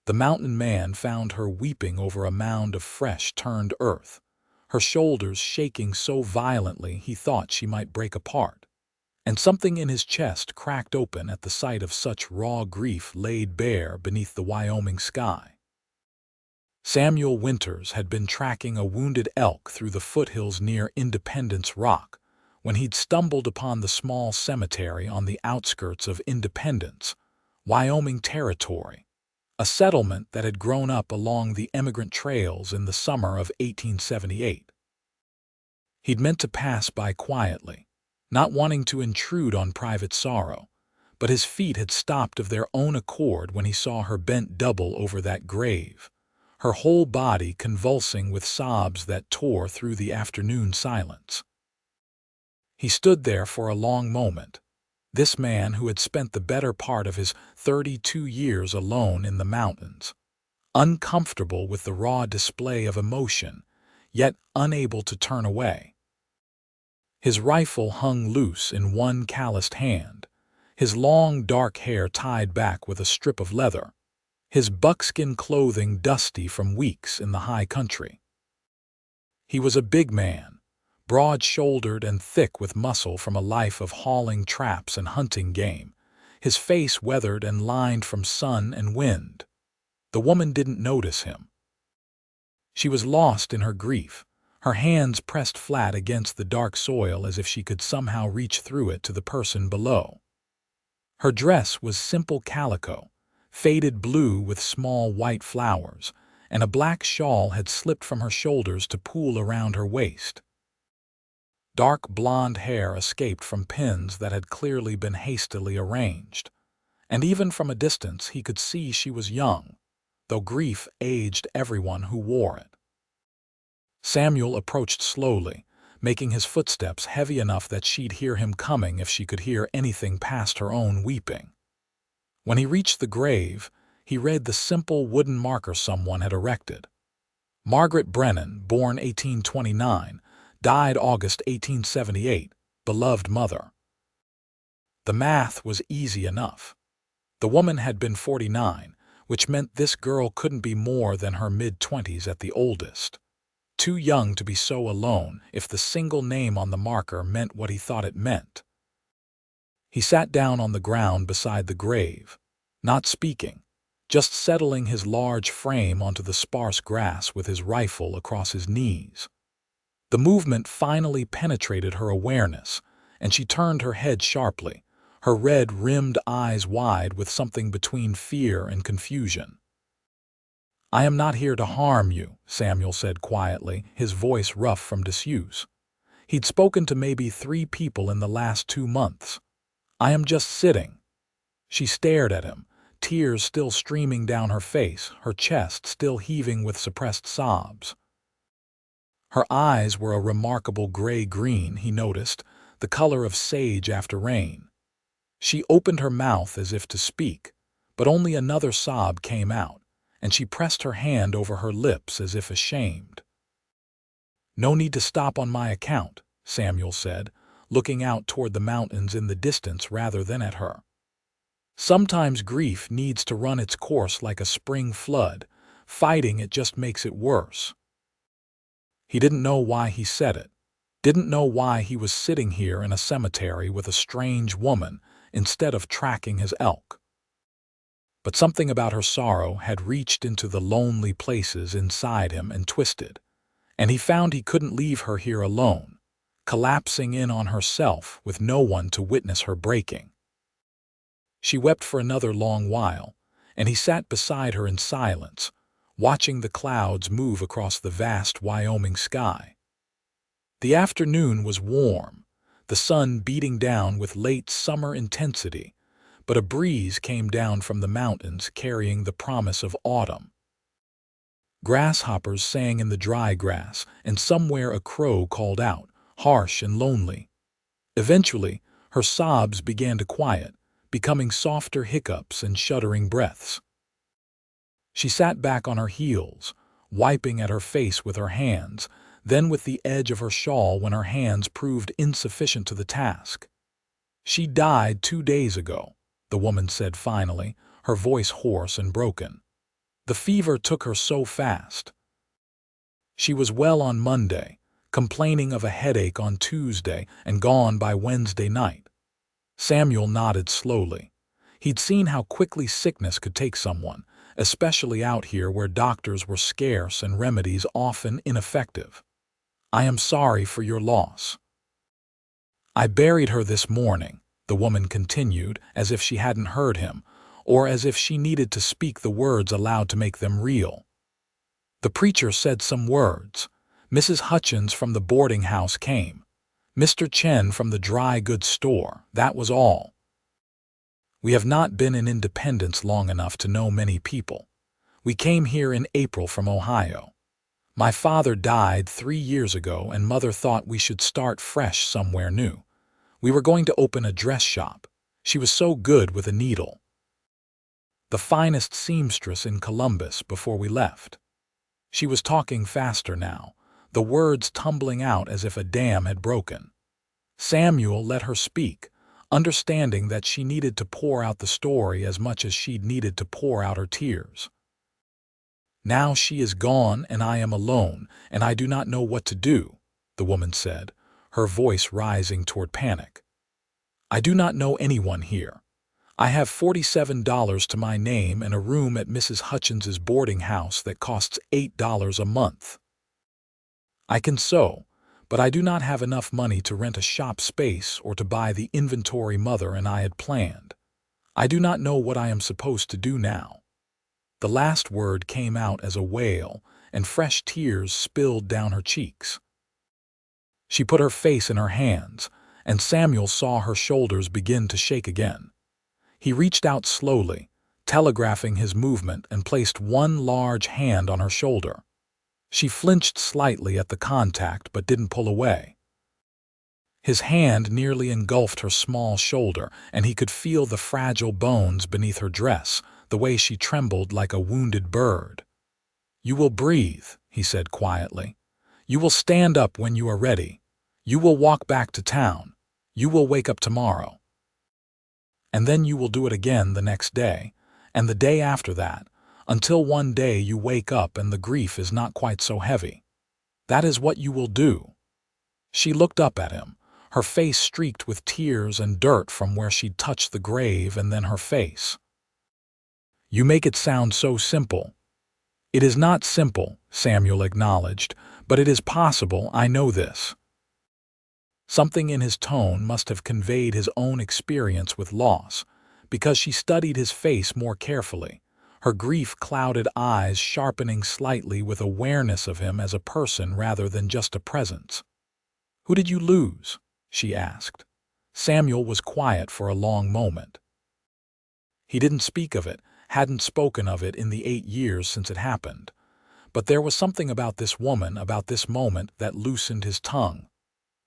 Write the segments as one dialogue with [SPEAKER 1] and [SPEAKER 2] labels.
[SPEAKER 1] The mountain man found her weeping over a mound of fresh-turned earth, her shoulders shaking so violently he thought she might break apart, and something in his chest cracked open at the sight of such raw grief laid bare beneath the Wyoming sky. Samuel Winters had been tracking a wounded elk through the foothills near Independence Rock when he'd stumbled upon the small cemetery on the outskirts of Independence, Wyoming Territory, a settlement that had grown up along the emigrant trails in the summer of 1878. He'd meant to pass by quietly, not wanting to intrude on private sorrow, but his feet had stopped of their own accord when he saw her bent double over that grave, her whole body convulsing with sobs that tore through the afternoon silence. He stood there for a long moment, this man who had spent the better part of his 32 years alone in the mountains, uncomfortable with the raw display of emotion, yet unable to turn away. His rifle hung loose in one calloused hand, his long dark hair tied back with a strip of leather, his buckskin clothing dusty from weeks in the high country. He was a big man, broad-shouldered and thick with muscle from a life of hauling traps and hunting game, his face weathered and lined from sun and wind. The woman didn't notice him. She was lost in her grief, her hands pressed flat against the dark soil as if she could somehow reach through it to the person below. Her dress was simple calico, faded blue with small white flowers, and a black shawl had slipped from her shoulders to pool around her waist. Dark blonde hair escaped from pins that had clearly been hastily arranged, and even from a distance he could see she was young, though grief aged everyone who wore it. Samuel approached slowly, making his footsteps heavy enough that she'd hear him coming if she could hear anything past her own weeping. When he reached the grave, he read the simple wooden marker someone had erected. Margaret Brennan, born 1829, died August 1878, beloved mother. The math was easy enough. The woman had been 49, which meant this girl couldn't be more than her mid-20s at the oldest. Too young to be so alone if the single name on the marker meant what he thought it meant. He sat down on the ground beside the grave, not speaking, just settling his large frame onto the sparse grass with his rifle across his knees. The movement finally penetrated her awareness, and she turned her head sharply, her red-rimmed eyes wide with something between fear and confusion. "I am not here to harm you," Samuel said quietly, his voice rough from disuse. He'd spoken to maybe 3 people in the last 2 months. "I am just sitting." She stared at him, tears still streaming down her face, her chest still heaving with suppressed sobs. Her eyes were a remarkable gray-green, he noticed, the color of sage after rain. She opened her mouth as if to speak, but only another sob came out, and she pressed her hand over her lips as if ashamed. "No need to stop on my account," Samuel said, looking out toward the mountains in the distance rather than at her. "Sometimes grief needs to run its course like a spring flood. Fighting it just makes it worse." He didn't know why he said it, didn't know why he was sitting here in a cemetery with a strange woman instead of tracking his elk. But something about her sorrow had reached into the lonely places inside him and twisted, and he found he couldn't leave her here alone, collapsing in on herself with no one to witness her breaking. She wept for another long while, and he sat beside her in silence, watching the clouds move across the vast Wyoming sky. The afternoon was warm, the sun beating down with late summer intensity, but a breeze came down from the mountains carrying the promise of autumn. Grasshoppers sang in the dry grass, and somewhere a crow called out, harsh and lonely. Eventually, her sobs began to quiet, becoming softer hiccups and shuddering breaths. She sat back on her heels, wiping at her face with her hands, then with the edge of her shawl when her hands proved insufficient to the task. "She died 2 days ago," the woman said finally, her voice hoarse and broken. The fever took her so fast. She was well on Monday, complaining of a headache on Tuesday, and gone by Wednesday night. Samuel nodded slowly. He'd seen how quickly sickness could take someone, especially out here where doctors were scarce and remedies often ineffective. I am sorry for your loss. I buried her this morning, the woman continued, as if she hadn't heard him, or as if she needed to speak the words aloud to make them real. The preacher said some words. Mrs. Hutchins from the boarding house came. Mr. Chen from the dry goods store, that was all. We have not been in Independence long enough to know many people. We came here in April from Ohio. My father died 3 years ago, and Mother thought we should start fresh somewhere new. We were going to open a dress shop. She was so good with a needle. The finest seamstress in Columbus before we left. She was talking faster now, the words tumbling out as if a dam had broken. Samuel let her speak, understanding that she needed to pour out the story as much as she'd needed to pour out her tears. Now she is gone and I am alone, and I do not know what to do, the woman said, her voice rising toward panic. I do not know anyone here. I have $47 to my name and a room at Mrs. Hutchins's boarding house that costs $8 a month. I can sew, but I do not have enough money to rent a shop space or to buy the inventory Mother and I had planned. I do not know what I am supposed to do now. The last word came out as a wail, and fresh tears spilled down her cheeks. She put her face in her hands, and Samuel saw her shoulders begin to shake again. He reached out slowly, telegraphing his movement, and placed one large hand on her shoulder. She flinched slightly at the contact but didn't pull away. His hand nearly engulfed her small shoulder, and he could feel the fragile bones beneath her dress, the way she trembled like a wounded bird. You will breathe, he said quietly. You will stand up when you are ready. You will walk back to town. You will wake up tomorrow. And then you will do it again the next day, and the day after that, until one day you wake up and the grief is not quite so heavy. That is what you will do. She looked up at him, her face streaked with tears and dirt from where she'd touched the grave, and then her face. You make it sound so simple. It is not simple, Samuel acknowledged, but it is possible, I know this. Something in his tone must have conveyed his own experience with loss, because she studied his face more carefully, her grief-clouded eyes sharpening slightly with awareness of him as a person rather than just a presence. Who did you lose? She asked. Samuel was quiet for a long moment. He didn't speak of it, hadn't spoken of it in the 8 years since it happened. But there was something about this woman, about this moment, that loosened his tongue.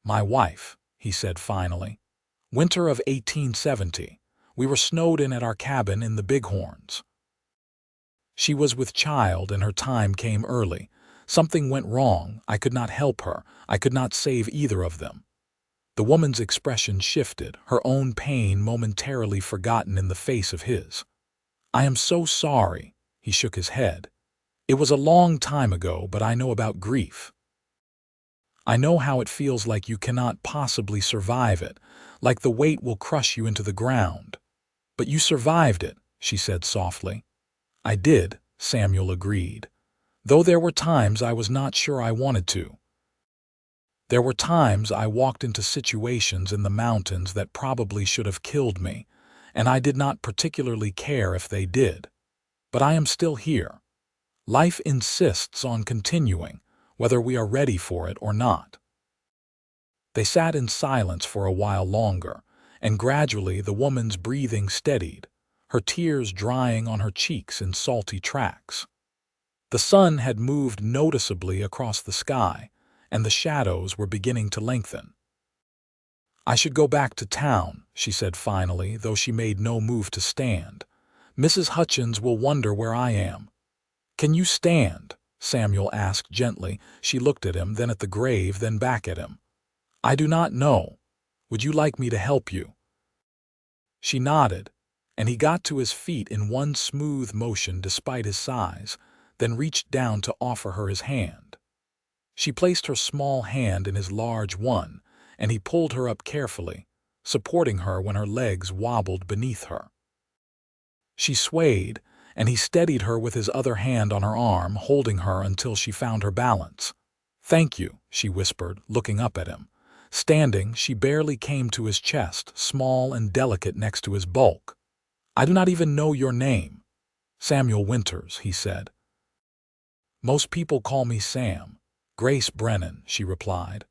[SPEAKER 1] My wife, he said finally. Winter of 1870. We were snowed in at our cabin in the Bighorns. She was with child and her time came early. Something went wrong. I could not help her. I could not save either of them. The woman's expression shifted, her own pain momentarily forgotten in the face of his. I am so sorry, he shook his head. It was a long time ago, but I know about grief. I know how it feels like you cannot possibly survive it, like the weight will crush you into the ground. But you survived it, she said softly. I did, Samuel agreed, though there were times I was not sure I wanted to. There were times I walked into situations in the mountains that probably should have killed me, and I did not particularly care if they did. But I am still here. Life insists on continuing, whether we are ready for it or not. They sat in silence for a while longer, and gradually the woman's breathing steadied, her tears drying on her cheeks in salty tracks. The sun had moved noticeably across the sky, and the shadows were beginning to lengthen. I should go back to town, she said finally, though she made no move to stand. Mrs. Hutchins will wonder where I am. Can you stand? Samuel asked gently. She looked at him, then at the grave, then back at him. I do not know. Would you like me to help you? She nodded, and he got to his feet in one smooth motion despite his size, then reached down to offer her his hand. She placed her small hand in his large one, and he pulled her up carefully, supporting her when her legs wobbled beneath her. She swayed, and he steadied her with his other hand on her arm, holding her until she found her balance. "Thank you," she whispered, looking up at him. Standing, she barely came to his chest, small and delicate next to his bulk. "I do not even know your name." "Samuel Winters," he said. "Most people call me Sam." "Grace Brennan," she replied.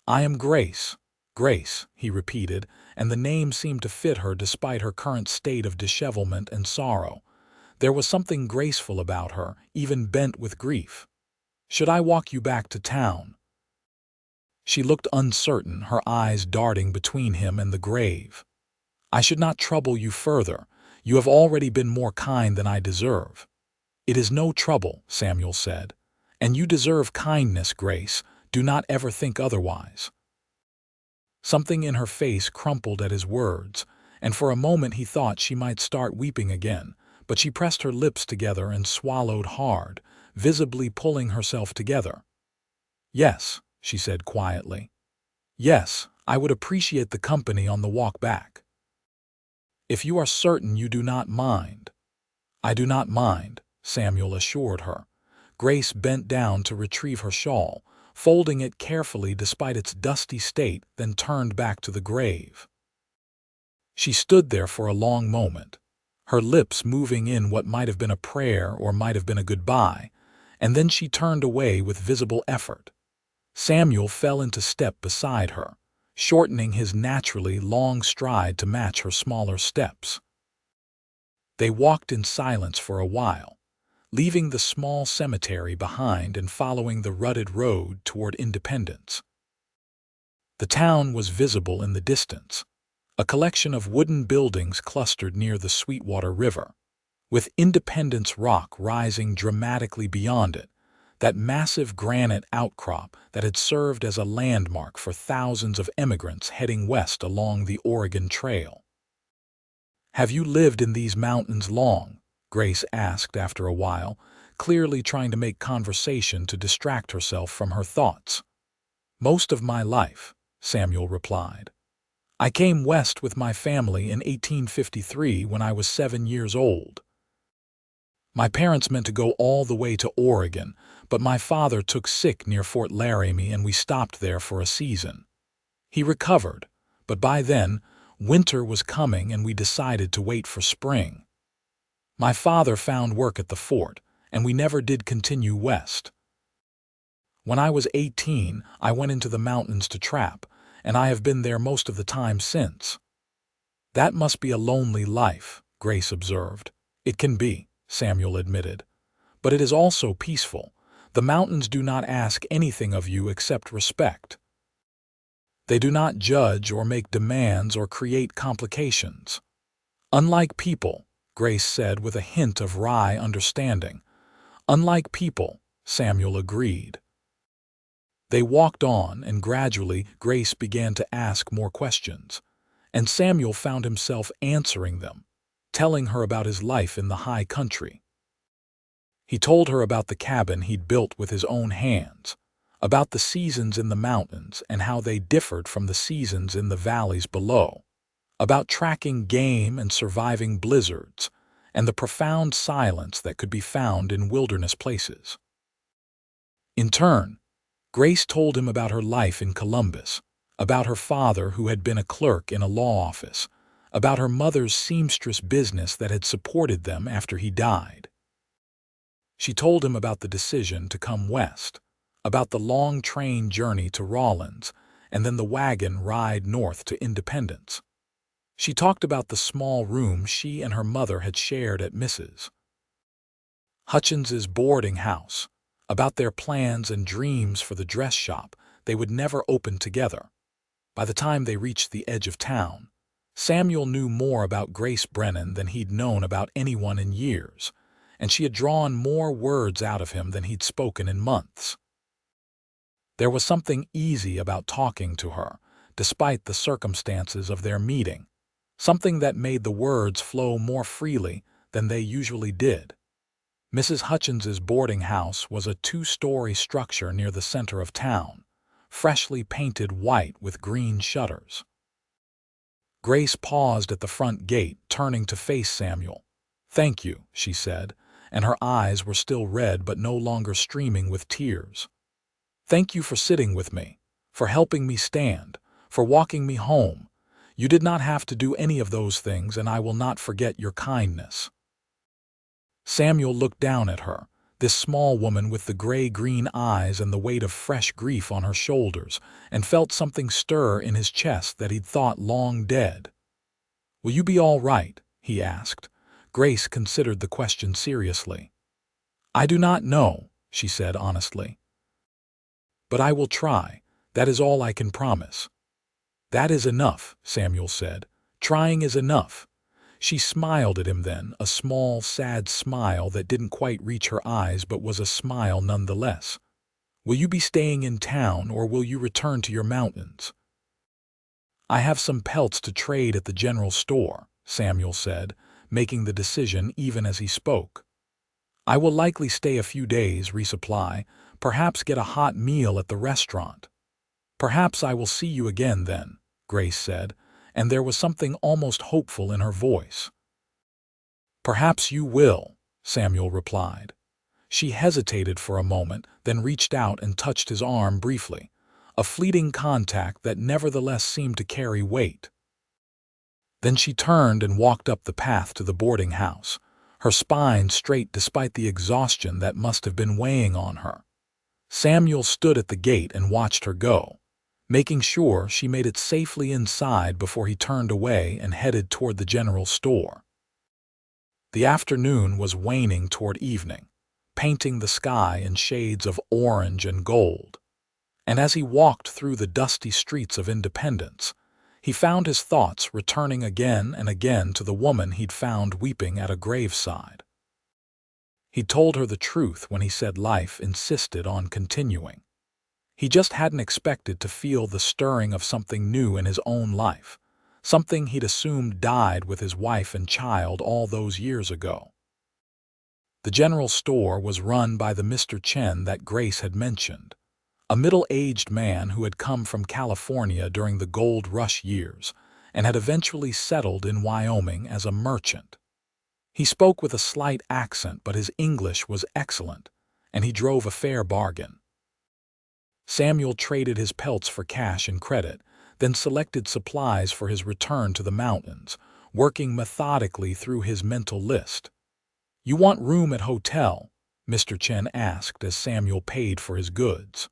[SPEAKER 1] "I am Grace." "Grace," he repeated, and the name seemed to fit her despite her current state of dishevelment and sorrow. There was something graceful about her, even bent with grief. "Should I walk you back to town?" She looked uncertain, her eyes darting between him and the grave. "I should not trouble you further. You have already been more kind than I deserve." "It is no trouble," Samuel said. "And you deserve kindness, Grace. Do not ever think otherwise." Something in her face crumpled at his words, and for a moment he thought she might start weeping again, but she pressed her lips together and swallowed hard, visibly pulling herself together. "Yes," she said quietly. "Yes, I would appreciate the company on the walk back." "If you are certain you do not mind." "I do not mind," Samuel assured her. Grace bent down to retrieve her shawl, folding it carefully despite its dusty state, then turned back to the grave. She stood there for a long moment, her lips moving in what might have been a prayer or might have been a goodbye, and then she turned away with visible effort. Samuel fell into step beside her, shortening his naturally long stride to match her smaller steps. They walked in silence for a while, leaving the small cemetery behind and following the rutted road toward Independence. The town was visible in the distance, a collection of wooden buildings clustered near the Sweetwater River, with Independence Rock rising dramatically beyond it, that massive granite outcrop that had served as a landmark for thousands of immigrants heading west along the Oregon Trail. "Have you lived in these mountains long?" Grace asked after a while, clearly trying to make conversation to distract herself from her thoughts. "Most of my life," Samuel replied. "I came west with my family in 1853 when I was 7 years old. My parents meant to go all the way to Oregon, but my father took sick near Fort Laramie and we stopped there for a season. He recovered, but by then, winter was coming and we decided to wait for spring. My father found work at the fort, and we never did continue west. When I was 18, I went into the mountains to trap, and I have been there most of the time since." "That must be a lonely life," Grace observed. "It can be," Samuel admitted. "But it is also peaceful. The mountains do not ask anything of you except respect. They do not judge or make demands or create complications. Unlike people," Grace said with a hint of wry understanding. "Unlike people," Samuel agreed. They walked on, and gradually Grace began to ask more questions, and Samuel found himself answering them, telling her about his life in the high country. He told her about the cabin he'd built with his own hands, about the seasons in the mountains and how they differed from the seasons in the valleys below, about tracking game and surviving blizzards, and the profound silence that could be found in wilderness places. In turn, Grace told him about her life in Columbus, about her father who had been a clerk in a law office, about her mother's seamstress business that had supported them after he died. She told him about the decision to come west, about the long train journey to Rawlins, and then the wagon ride north to Independence. She talked about the small room she and her mother had shared at Mrs. Hutchins's boarding house, about their plans and dreams for the dress shop they would never open together. By the time they reached the edge of town, Samuel knew more about Grace Brennan than he'd known about anyone in years, and she had drawn more words out of him than he'd spoken in months. There was something easy about talking to her, despite the circumstances of their meeting. something that made the words flow more freely than they usually did. Mrs. Hutchins's boarding house was a two-story structure near the center of town, freshly painted white with green shutters. Grace paused at the front gate, turning to face Samuel. "Thank you," she said, and her eyes were still red but no longer streaming with tears. "Thank you for sitting with me, for helping me stand, for walking me home. You did not have to do any of those things, and I will not forget your kindness." Samuel looked down at her, this small woman with the gray-green eyes and the weight of fresh grief on her shoulders, and felt something stir in his chest that he'd thought long dead. "Will you be all right?" he asked. Grace considered the question seriously. "I do not know," she said honestly. "But I will try. That is all I can promise." "That is enough," Samuel said. "Trying is enough." She smiled at him then, a small, sad smile that didn't quite reach her eyes but was a smile nonetheless. "Will you be staying in town, or will you return to your mountains?" "I have some pelts to trade at the general store," Samuel said, making the decision even as he spoke. "I will likely stay a few days, resupply, perhaps get a hot meal at the restaurant." "Perhaps I will see you again then," Grace said, and there was something almost hopeful in her voice. "Perhaps you will," Samuel replied. She hesitated for a moment, then reached out and touched his arm briefly, a fleeting contact that nevertheless seemed to carry weight. Then she turned and walked up the path to the boarding house, her spine straight despite the exhaustion that must have been weighing on her. Samuel stood at the gate and watched her go, making sure she made it safely inside before he turned away and headed toward the general store. The afternoon was waning toward evening, painting the sky in shades of orange and gold. And as he walked through the dusty streets of Independence, he found his thoughts returning again and again to the woman he'd found weeping at a graveside. He told her the truth when he said life insisted on continuing. He just hadn't expected to feel the stirring of something new in his own life, something he'd assumed died with his wife and child all those years ago. The general store was run by the Mr. Chen that Grace had mentioned, a middle-aged man who had come from California during the gold rush years and had eventually settled in Wyoming as a merchant. He spoke with a slight accent, but his English was excellent, and he drove a fair bargain. Samuel traded his pelts for cash and credit, then selected supplies for his return to the mountains, working methodically through his mental list. "You want room at hotel?" Mr. Chen asked as Samuel paid for his goods.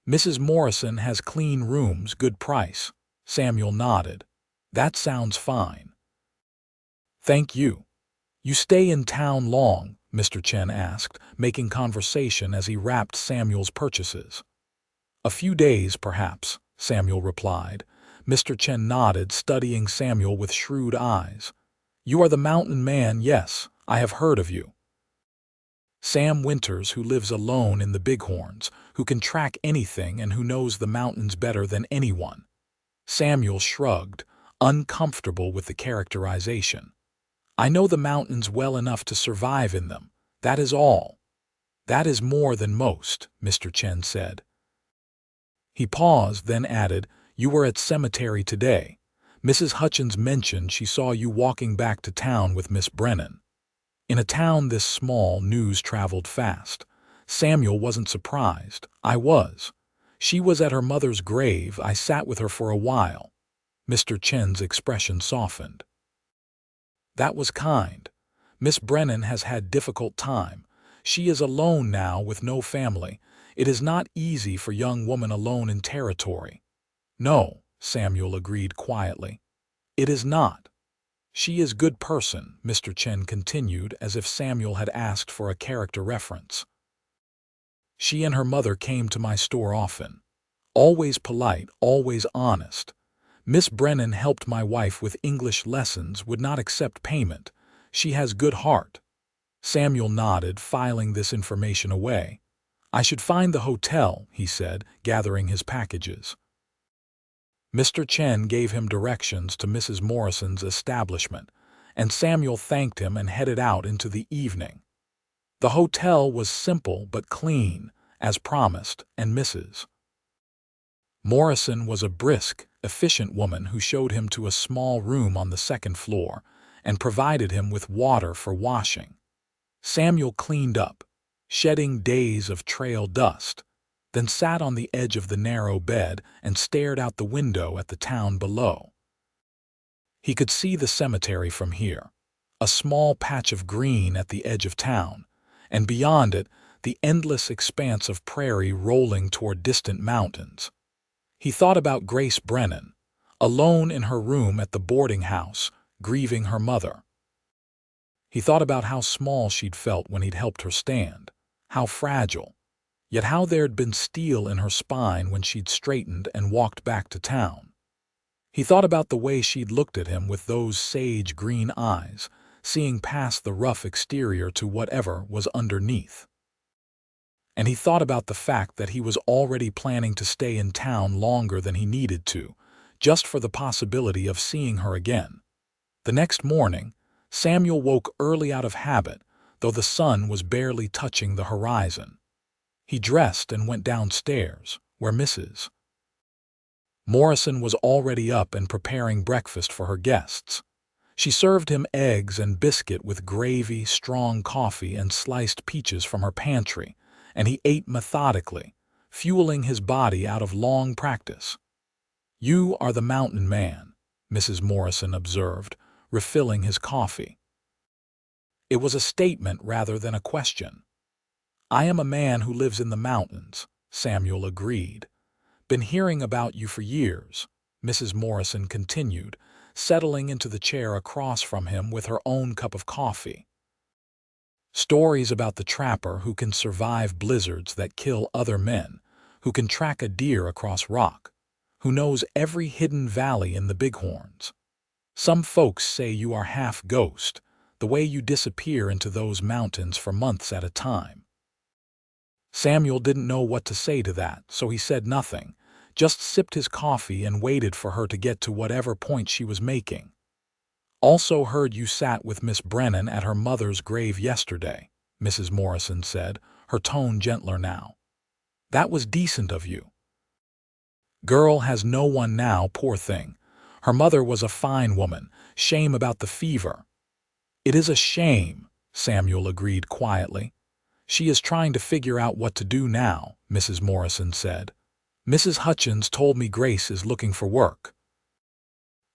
[SPEAKER 1] "Mrs. Morrison has clean rooms, good price." Samuel nodded. "That sounds fine." "Thank you." "You stay in town long?" Mr. Chen asked, making conversation as he wrapped Samuel's purchases. "A few days, perhaps," Samuel replied. Mr. Chen nodded, studying Samuel with shrewd eyes. "You are the mountain man, yes, I have heard of you." "Sam Winters, who lives alone in the Bighorns, who can track anything and who knows the mountains better than anyone." Samuel shrugged, uncomfortable with the characterization. "I know the mountains well enough to survive in them, that is all." "That is more than most," Mr. Chen said. He paused, then added, "You were at cemetery today. Mrs. Hutchins mentioned she saw you walking back to town with Miss Brennan." In a town this small, news traveled fast. Samuel wasn't surprised. "I was. She was at her mother's grave. I sat with her for a while." Mr. Chen's expression softened. "That was kind. Miss Brennan has had difficult time. She is alone now with no family. It is not easy for young woman alone in territory." "No," Samuel agreed quietly. "It is not." "She is good person," Mr. Chen continued, as if Samuel had asked for a character reference. "She and her mother came to my store often. Always polite, always honest. Miss Brennan helped my wife with English lessons, would not accept payment. She has good heart." Samuel nodded, filing this information away. "I should find the hotel," he said, gathering his packages. Mr. Chen gave him directions to Mrs. Morrison's establishment, and Samuel thanked him and headed out into the evening. The hotel was simple but clean, as promised, and Mrs. Morrison was a brisk, efficient woman who showed him to a small room on the second floor and provided him with water for washing. Samuel cleaned up, shedding days of trail dust, then sat on the edge of the narrow bed and stared out the window at the town below. He could see the cemetery from here, a small patch of green at the edge of town, and beyond it, the endless expanse of prairie rolling toward distant mountains. He thought about Grace Brennan, alone in her room at the boarding house, grieving her mother. He thought about how small she'd felt when he'd helped her stand, how fragile, yet how there'd been steel in her spine when she'd straightened and walked back to town. He thought about the way she'd looked at him with those sage green eyes, seeing past the rough exterior to whatever was underneath. And he thought about the fact that he was already planning to stay in town longer than he needed to, just for the possibility of seeing her again. The next morning, Samuel woke early out of habit, though the sun was barely touching the horizon. He dressed and went downstairs, where Mrs. Morrison was already up and preparing breakfast for her guests. She served him eggs and biscuit with gravy, strong coffee, and sliced peaches from her pantry, and he ate methodically, fueling his body out of long practice. "You are the mountain man," Mrs. Morrison observed, refilling his coffee. It was a statement rather than a question. "I am a man who lives in the mountains," Samuel agreed. "Been hearing about you for years," Mrs. Morrison continued, settling into the chair across from him with her own cup of coffee. "Stories about the trapper who can survive blizzards that kill other men, who can track a deer across rock, who knows every hidden valley in the Bighorns. Some folks say you are half ghost, the way you disappear into those mountains for months at a time." Samuel didn't know what to say to that, so he said nothing, just sipped his coffee and waited for her to get to whatever point she was making. "Also heard you sat with Miss Brennan at her mother's grave yesterday," Mrs. Morrison said, her tone gentler now. "That was decent of you. Girl has no one now, poor thing. Her mother was a fine woman. Shame about the fever." "It is a shame," Samuel agreed quietly. "She is trying to figure out what to do now," Mrs. Morrison said. "Mrs. Hutchins told me Grace is looking for work.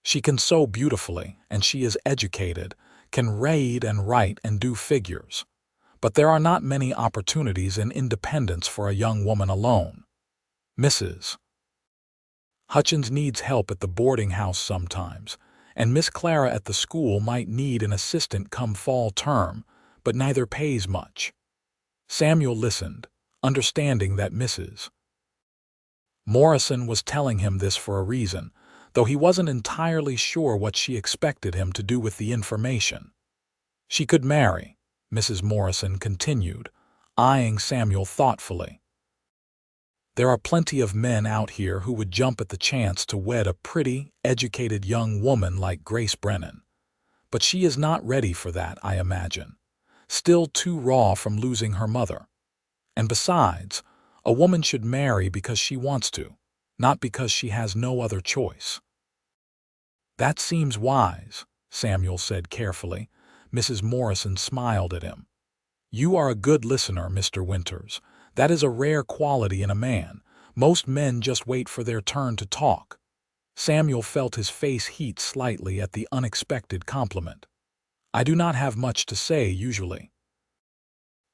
[SPEAKER 1] She can sew beautifully, and she is educated, can read and write and do figures. But there are not many opportunities in independence for a young woman alone. Mrs. Hutchins needs help at the boarding house sometimes, and Miss Clara at the school might need an assistant come fall term, but neither pays much." Samuel listened, understanding that Mrs. Morrison was telling him this for a reason, though he wasn't entirely sure what she expected him to do with the information. "She could marry," Mrs. Morrison continued, eyeing Samuel thoughtfully. "There are plenty of men out here who would jump at the chance to wed a pretty, educated young woman like Grace Brennan. But she is not ready for that, I imagine. Still too raw from losing her mother. And besides, a woman should marry because she wants to, not because she has no other choice." "That seems wise," Samuel said carefully. Mrs. Morrison smiled at him. "You are a good listener, Mr. Winters. That is a rare quality in a man. Most men just wait for their turn to talk." Samuel felt his face heat slightly at the unexpected compliment. "I do not have much to say usually.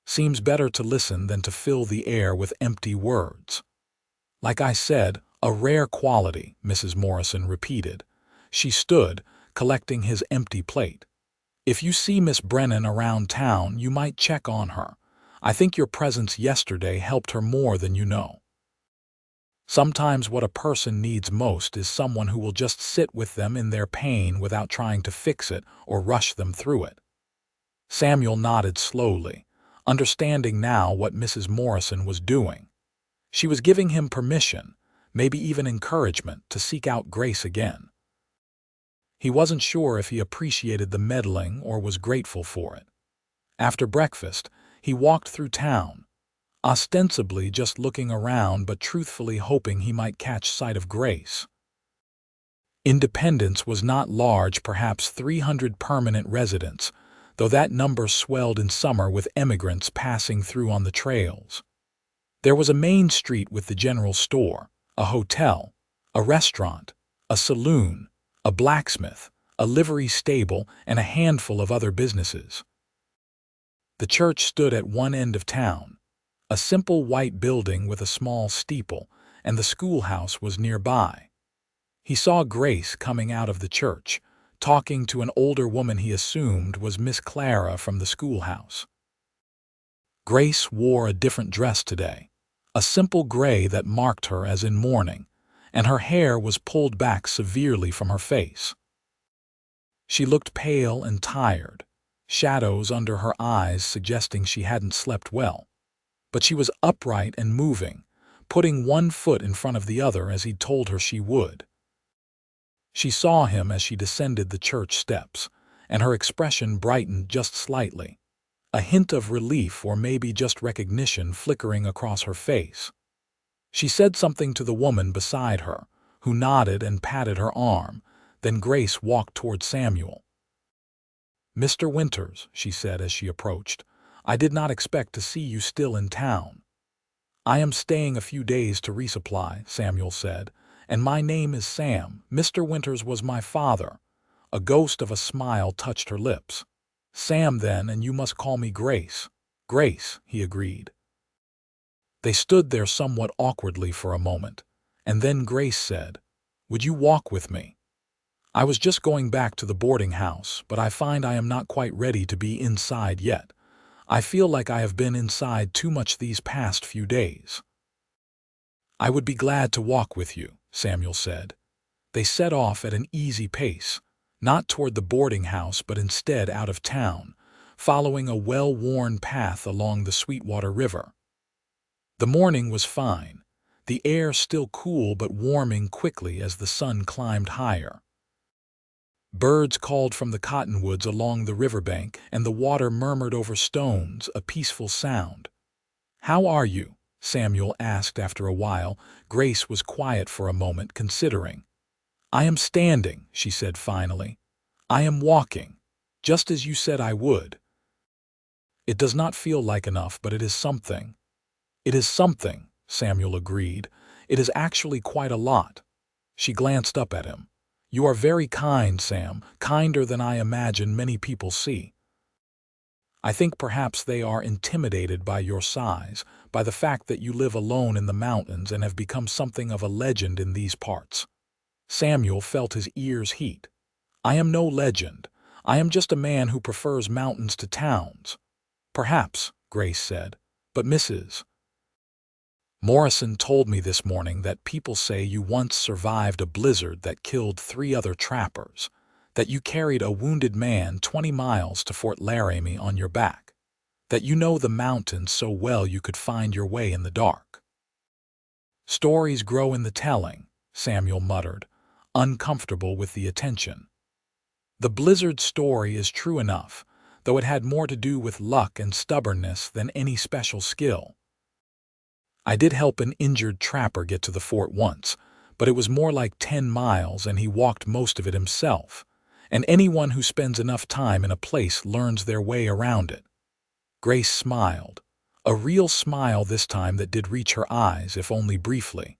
[SPEAKER 1] Seems better to listen than to fill the air with empty words." "Like I said, a rare quality," Mrs. Morrison repeated. She stood, collecting his empty plate. "If you see Miss Brennan around town, you might check on her. I think your presence yesterday helped her more than you know. Sometimes what a person needs most is someone who will just sit with them in their pain without trying to fix it or rush them through it." Samuel nodded slowly, understanding now what Mrs. Morrison was doing. She was giving him permission, maybe even encouragement, to seek out Grace again. He wasn't sure if he appreciated the meddling or was grateful for it. After breakfast, he walked through town, ostensibly just looking around but truthfully hoping he might catch sight of Grace. Independence was not large, perhaps 300 permanent residents, though that number swelled in summer with emigrants passing through on the trails. There was a main street with the general store, a hotel, a restaurant, a saloon, a blacksmith, a livery stable, and a handful of other businesses. The church stood at one end of town, a simple white building with a small steeple, and the schoolhouse was nearby. He saw Grace coming out of the church, talking to an older woman he assumed was Miss Clara from the schoolhouse. Grace wore a different dress today, a simple gray that marked her as in mourning, and her hair was pulled back severely from her face. She looked pale and tired, shadows under her eyes suggesting she hadn't slept well. But she was upright and moving, putting one foot in front of the other as he'd told her she would. She saw him as she descended the church steps, and her expression brightened just slightly, a hint of relief or maybe just recognition flickering across her face. She said something to the woman beside her, who nodded and patted her arm. Then Grace walked toward Samuel. "Mr. Winters," she said as she approached, "I did not expect to see you still in town." "I am staying a few days to resupply," Samuel said, "and my name is Sam. Mr. Winters was my father." A ghost of a smile touched her lips. "Sam then, and you must call me Grace." "Grace," he agreed. They stood there somewhat awkwardly for a moment, and then Grace said, "Would you walk with me? I was just going back to the boarding house, but I find I am not quite ready to be inside yet. I feel like I have been inside too much these past few days." "I would be glad to walk with you," Samuel said. They set off at an easy pace, not toward the boarding house but instead out of town, following a well-worn path along the Sweetwater River. The morning was fine, the air still cool but warming quickly as the sun climbed higher. Birds called from the cottonwoods along the riverbank, and the water murmured over stones, a peaceful sound. "How are you?" Samuel asked after a while. Grace was quiet for a moment, considering. "I am standing," she said finally. "I am walking, just as you said I would." "It does not feel like enough, but it is something." "It is something," Samuel agreed. "It is actually quite a lot." She glanced up at him. "You are very kind, Sam, kinder than I imagine many people see. I think perhaps they are intimidated by your size, by the fact that you live alone in the mountains and have become something of a legend in these parts." Samuel felt his ears heat. "I am no legend. I am just a man who prefers mountains to towns." "Perhaps," Grace said, "but Mrs. Morrison told me this morning that people say you once survived a blizzard that killed 3 other trappers, that you carried a wounded man 20 miles to Fort Laramie on your back, that you know the mountains so well you could find your way in the dark." "Stories grow in the telling," Samuel muttered, uncomfortable with the attention. "The blizzard story is true enough, though it had more to do with luck and stubbornness than any special skill. I did help an injured trapper get to the fort once, but it was more like 10 miles and he walked most of it himself, and anyone who spends enough time in a place learns their way around it." Grace smiled, a real smile this time that did reach her eyes, if only briefly.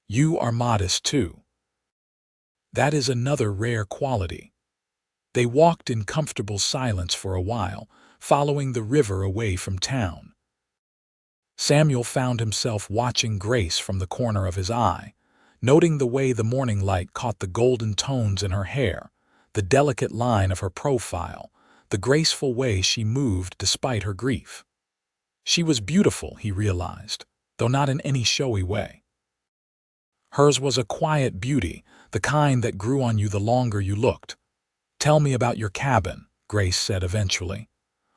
[SPEAKER 1] "You are modest too." "That is another rare quality." They walked in comfortable silence for a while, following the river away from town. Samuel found himself watching Grace from the corner of his eye, noting the way the morning light caught the golden tones in her hair, the delicate line of her profile, the graceful way she moved despite her grief. She was beautiful, he realized, though not in any showy way. Hers was a quiet beauty, the kind that grew on you the longer you looked. "Tell me about your cabin," Grace said eventually.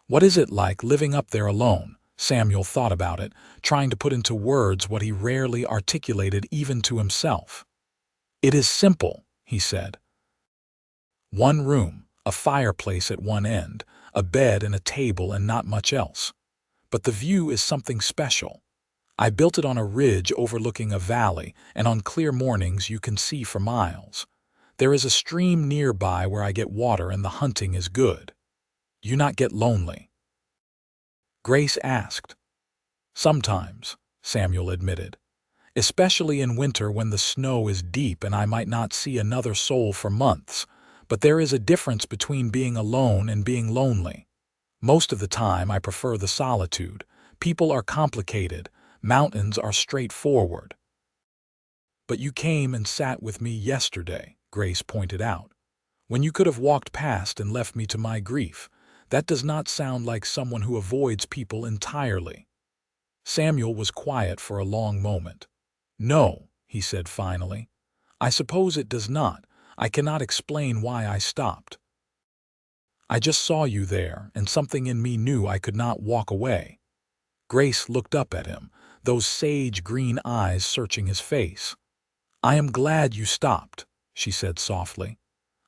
[SPEAKER 1] "What is it like living up there alone? Samuel thought about it, trying to put into words what he rarely articulated even to himself. "It is simple," he said. "One room, a fireplace at one end, a bed and a table and not much else. But the view is something special. I built it on a ridge overlooking a valley, and on clear mornings you can see for miles. There is a stream nearby where I get water and the hunting is good. You not get lonely?" Grace asked. "Sometimes," Samuel admitted, "especially in winter when the snow is deep and I might not see another soul for months. But there is a difference between being alone and being lonely. Most of the time I prefer the solitude. People are complicated. Mountains are straightforward." "But you came and sat with me yesterday," Grace pointed out, "when you could have walked past and left me to my grief. That does not sound like someone who avoids people entirely." Samuel was quiet for a long moment. "No," he said finally. "I suppose it does not. I cannot explain why I stopped. I just saw you there, and something in me knew I could not walk away." Grace looked up at him, those sage green eyes searching his face. "I am glad you stopped," she said softly.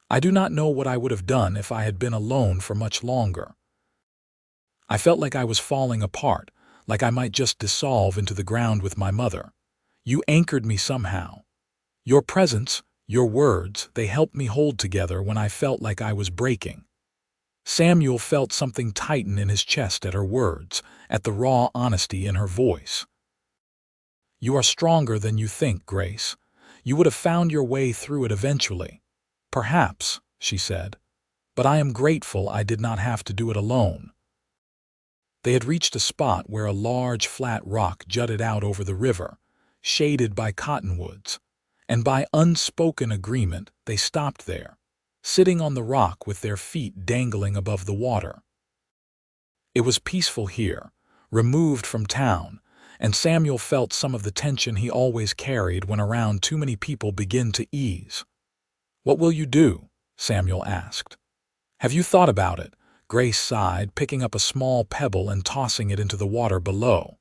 [SPEAKER 1] "I do not know what I would have done if I had been alone for much longer. I felt like I was falling apart, like I might just dissolve into the ground with my mother. You anchored me somehow. Your presence, your words, they helped me hold together when I felt like I was breaking." Samuel felt something tighten in his chest at her words, at the raw honesty in her voice. "You are stronger than you think, Grace. You would have found your way through it eventually." "Perhaps," she said, "but I am grateful I did not have to do it alone." They had reached a spot where a large flat rock jutted out over the river, shaded by cottonwoods, and by unspoken agreement they stopped there, sitting on the rock with their feet dangling above the water. It was peaceful here, removed from town, and Samuel felt some of the tension he always carried when around too many people begin to ease. "What will you do?" Samuel asked. "Have you thought about it?" Grace sighed, picking up a small pebble and tossing it into the water below.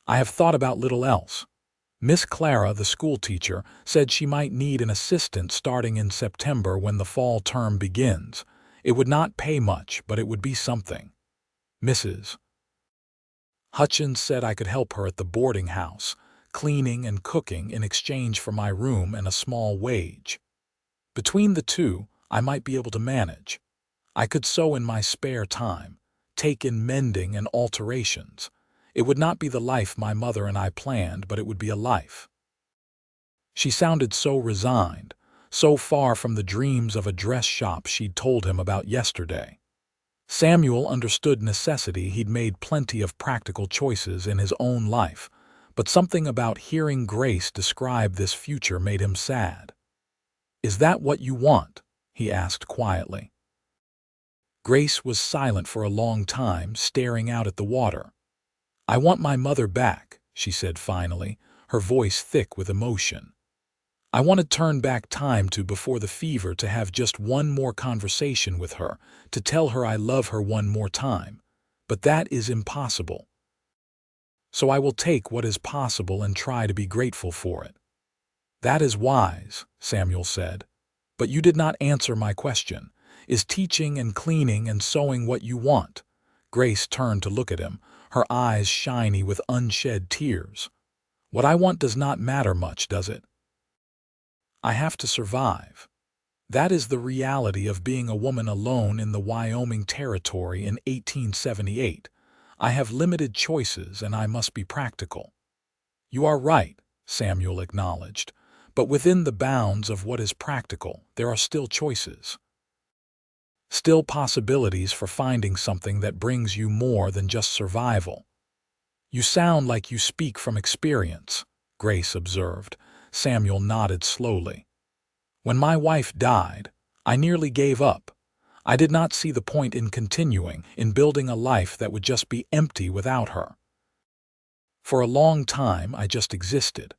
[SPEAKER 1] "I have thought about little else. Miss Clara, the schoolteacher, said she might need an assistant starting in September when the fall term begins. It would not pay much, but it would be something. Mrs. Hutchins said I could help her at the boarding house, cleaning and cooking in exchange for my room and a small wage. Between the two, I might be able to manage. I could sew in my spare time, take in mending and alterations. It would not be the life my mother and I planned, but it would be a life." She sounded so resigned, so far from the dreams of a dress shop she'd told him about yesterday. Samuel understood necessity. He'd made plenty of practical choices in his own life, but something about hearing Grace describe this future made him sad. "Is that what you want?" he asked quietly. Grace was silent for a long time, staring out at the water. "I want my mother back," she said finally, her voice thick with emotion. "I want to turn back time to before the fever, to have just one more conversation with her, to tell her I love her one more time. But that is impossible. So I will take what is possible and try to be grateful for it." "That is wise," Samuel said. "But you did not answer my question. Is teaching and cleaning and sewing what you want?" Grace turned to look at him, her eyes shiny with unshed tears. "What I want does not matter much, does it? I have to survive. That is the reality of being a woman alone in the Wyoming Territory in 1878. I have limited choices and I must be practical." "You are right," Samuel acknowledged, "but within the bounds of what is practical, there are still choices. Still possibilities for finding something that brings you more than just survival." "You sound like you speak from experience," Grace observed. Samuel nodded slowly. "When my wife died, I nearly gave up. I did not see the point in continuing, in building a life that would just be empty without her. For a long time, I just existed.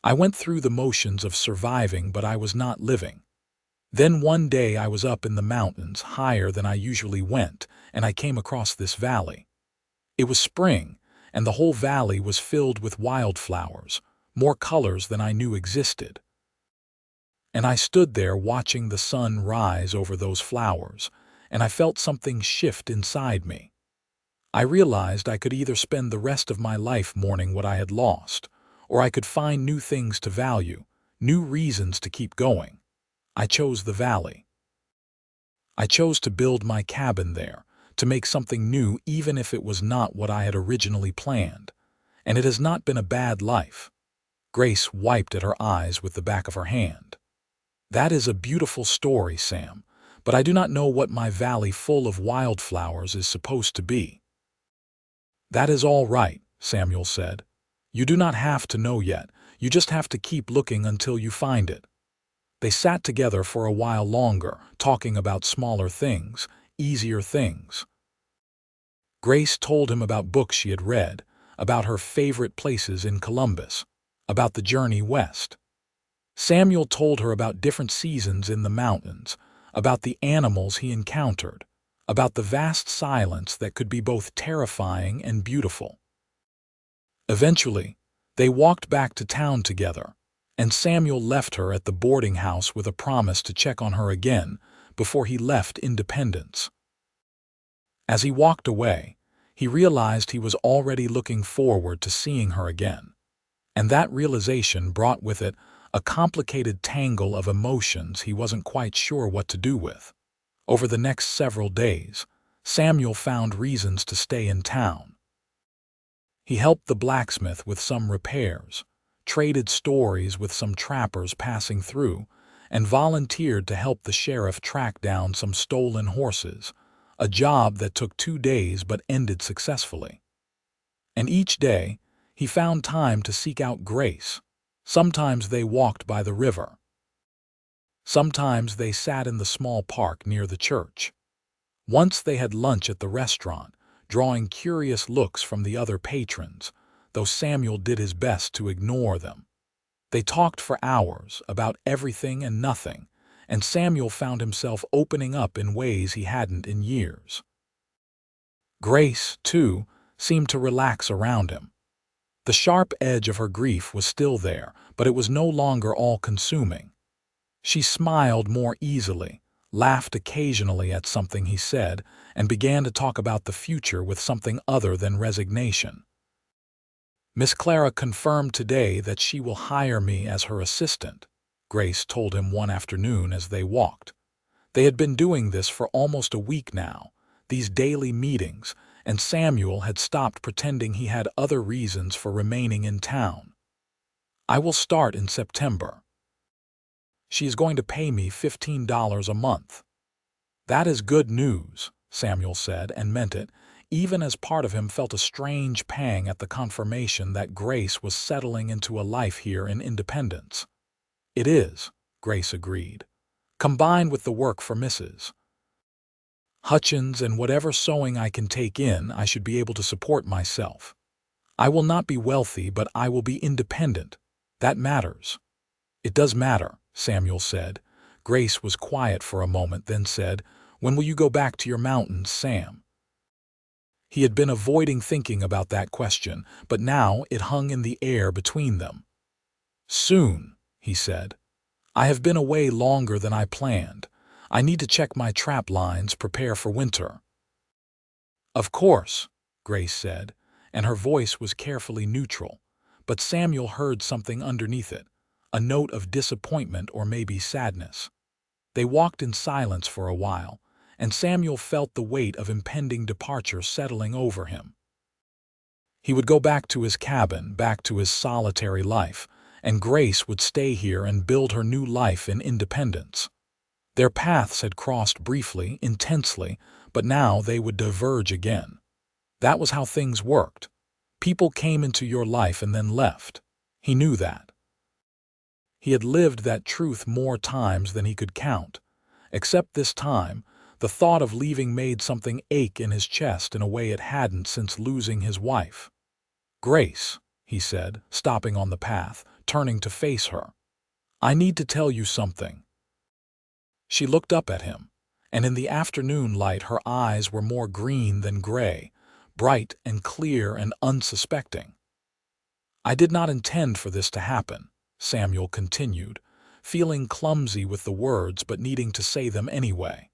[SPEAKER 1] I went through the motions of surviving, but I was not living. Then one day I was up in the mountains, higher than I usually went, and I came across this valley. It was spring, and the whole valley was filled with wildflowers, more colors than I knew existed. And I stood there watching the sun rise over those flowers, and I felt something shift inside me. I realized I could either spend the rest of my life mourning what I had lost, or I could find new things to value, new reasons to keep going. I chose the valley. I chose to build my cabin there, to make something new even if it was not what I had originally planned. And it has not been a bad life. Grace wiped at her eyes with the back of her hand. That is a beautiful story, Sam, but I do not know what my valley full of wildflowers is supposed to be. That is all right, Samuel said. You do not have to know yet, you just have to keep looking until you find it. They sat together for a while longer, talking about smaller things, easier things. Grace told him about books she had read, about her favorite places in Columbus, about the journey west. Samuel told her about different seasons in the mountains, about the animals he encountered, about the vast silence that could be both terrifying and beautiful. Eventually, they walked back to town together, and Samuel left her at the boarding house with a promise to check on her again before he left Independence. As he walked away, he realized he was already looking forward to seeing her again, and that realization brought with it a complicated tangle of emotions he wasn't quite sure what to do with. Over the next several days, Samuel found reasons to stay in town. He helped the blacksmith with some repairs, traded stories with some trappers passing through, and volunteered to help the sheriff track down some stolen horses, a job that took 2 days but ended successfully. And each day, he found time to seek out Grace. Sometimes they walked by the river. Sometimes they sat in the small park near the church. Once they had lunch at the restaurant, drawing curious looks from the other patrons, though Samuel did his best to ignore them. They talked for hours about everything and nothing, and Samuel found himself opening up in ways he hadn't in years. Grace, too, seemed to relax around him. The sharp edge of her grief was still there, but it was no longer all-consuming. She smiled more easily, laughed occasionally at something he said, and began to talk about the future with something other than resignation. Miss Clara confirmed today that she will hire me as her assistant, Grace told him one afternoon as they walked. They had been doing this for almost a week now, these daily meetings, and Samuel had stopped pretending he had other reasons for remaining in town. I will start in September. She is going to pay me $15 a month. That is good news, Samuel said, and meant it, even as part of him felt a strange pang at the confirmation that Grace was settling into a life here in Independence. It is, Grace agreed. Combined with the work for Mrs. Hutchins and whatever sewing I can take in, I should be able to support myself. I will not be wealthy, but I will be independent. That matters. It does matter, Samuel said. Grace was quiet for a moment, then said, "When will you go back to your mountains, Sam?" He had been avoiding thinking about that question, but now it hung in the air between them. "Soon," he said. "I have been away longer than I planned. I need to check my trap lines, prepare for winter." "Of course," Grace said, and her voice was carefully neutral, but Samuel heard something underneath it, a note of disappointment or maybe sadness. They walked in silence for a while, and Samuel felt the weight of impending departure settling over him. He would go back to his cabin, back to his solitary life, and Grace would stay here and build her new life in Independence. Their paths had crossed briefly, intensely, but now they would diverge again. That was how things worked. People came into your life and then left. He knew that. He had lived that truth more times than he could count, except this time, the thought of leaving made something ache in his chest in a way it hadn't since losing his wife. "Grace," he said, stopping on the path, turning to face her. "I need to tell you something." She looked up at him, and in the afternoon light her eyes were more green than gray, bright and clear and unsuspecting. "I did not intend for this to happen," Samuel continued, feeling clumsy with the words but needing to say them anyway.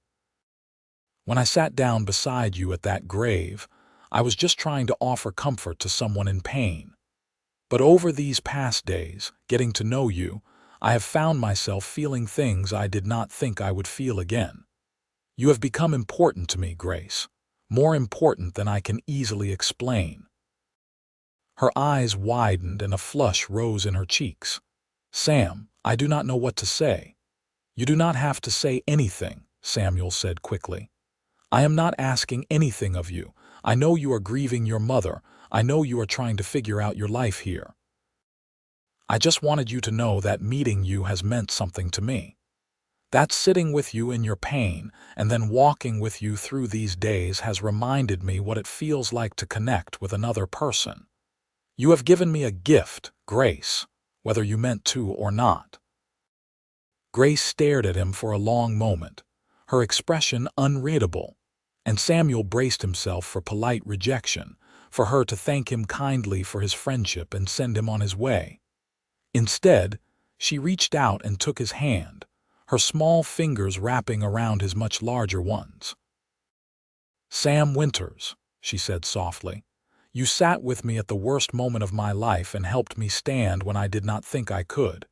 [SPEAKER 1] "When I sat down beside you at that grave, I was just trying to offer comfort to someone in pain. But over these past days, getting to know you, I have found myself feeling things I did not think I would feel again. You have become important to me, Grace, more important than I can easily explain." Her eyes widened and a flush rose in her cheeks. "Sam, I do not know what to say." "You do not have to say anything," Samuel said quickly. "I am not asking anything of you. I know you are grieving your mother. I know you are trying to figure out your life here. I just wanted you to know that meeting you has meant something to me. That sitting with you in your pain and then walking with you through these days has reminded me what it feels like to connect with another person. You have given me a gift, Grace, whether you meant to or not." Grace stared at him for a long moment, her expression unreadable, and Samuel braced himself for polite rejection, for her to thank him kindly for his friendship and send him on his way. Instead, she reached out and took his hand, her small fingers wrapping around his much larger ones. "Sam Winters," she said softly, "you sat with me at the worst moment of my life and helped me stand when I did not think I could.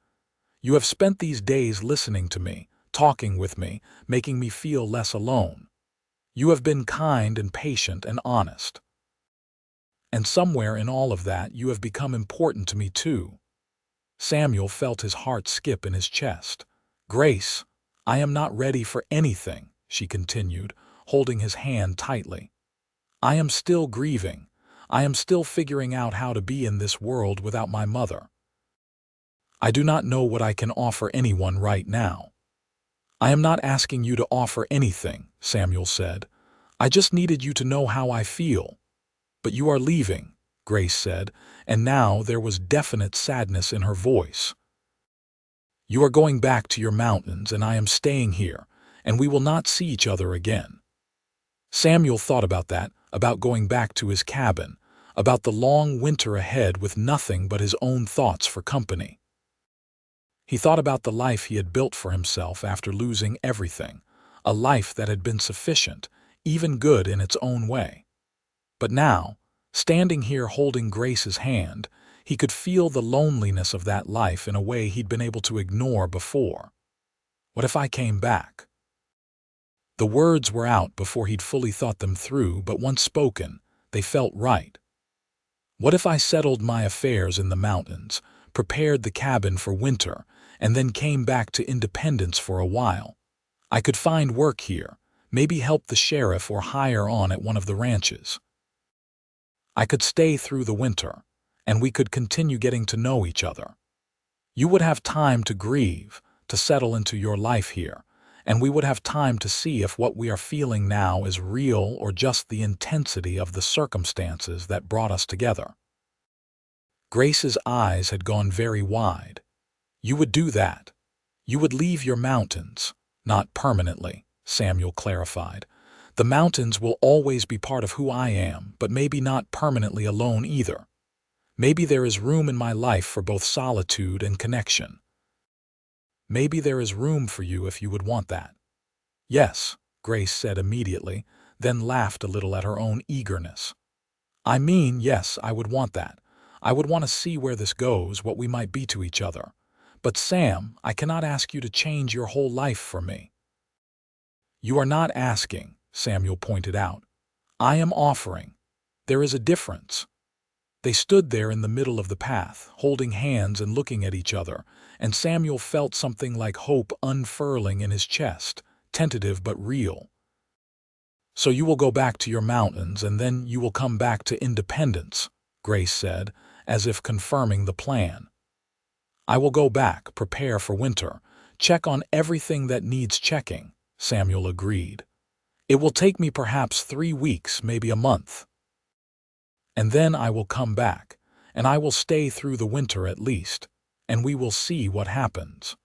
[SPEAKER 1] You have spent these days listening to me, talking with me, making me feel less alone. You have been kind and patient and honest. And somewhere in all of that, you have become important to me too." Samuel felt his heart skip in his chest. "Grace, I am not ready for anything," she continued, holding his hand tightly. "I am still grieving. I am still figuring out how to be in this world without my mother. I do not know what I can offer anyone right now." "I am not asking you to offer anything," Samuel said. "I just needed you to know how I feel." "But you are leaving," Grace said, and now there was definite sadness in her voice. "You are going back to your mountains, and I am staying here, and we will not see each other again." Samuel thought about that, about going back to his cabin, about the long winter ahead with nothing but his own thoughts for company. He thought about the life he had built for himself after losing everything, a life that had been sufficient, even good in its own way. But now, standing here holding Grace's hand, he could feel the loneliness of that life in a way he'd been able to ignore before. "What if I came back?" The words were out before he'd fully thought them through, but once spoken, they felt right. "What if I settled my affairs in the mountains, prepared the cabin for winter, and then came back to Independence for a while? I could find work here, maybe help the sheriff or hire on at one of the ranches. I could stay through the winter, and we could continue getting to know each other. You would have time to grieve, to settle into your life here, and we would have time to see if what we are feeling now is real or just the intensity of the circumstances that brought us together." Grace's eyes had gone very wide. "You would do that. You would leave your mountains." "Not permanently," Samuel clarified. "The mountains will always be part of who I am, but maybe not permanently alone either. Maybe there is room in my life for both solitude and connection. Maybe there is room for you if you would want that." "Yes," Grace said immediately, then laughed a little at her own eagerness. "I mean, yes, I would want that. I would want to see where this goes, what we might be to each other. But Sam, I cannot ask you to change your whole life for me." "You are not asking," Samuel pointed out. "I am offering. There is a difference." They stood there in the middle of the path, holding hands and looking at each other, and Samuel felt something like hope unfurling in his chest, tentative but real. "So you will go back to your mountains, and then you will come back to Independence," Grace said, as if confirming the plan. "I will go back, prepare for winter, check on everything that needs checking," Samuel agreed. "It will take me perhaps 3 weeks, maybe a month. And then I will come back, and I will stay through the winter at least, and we will see what happens."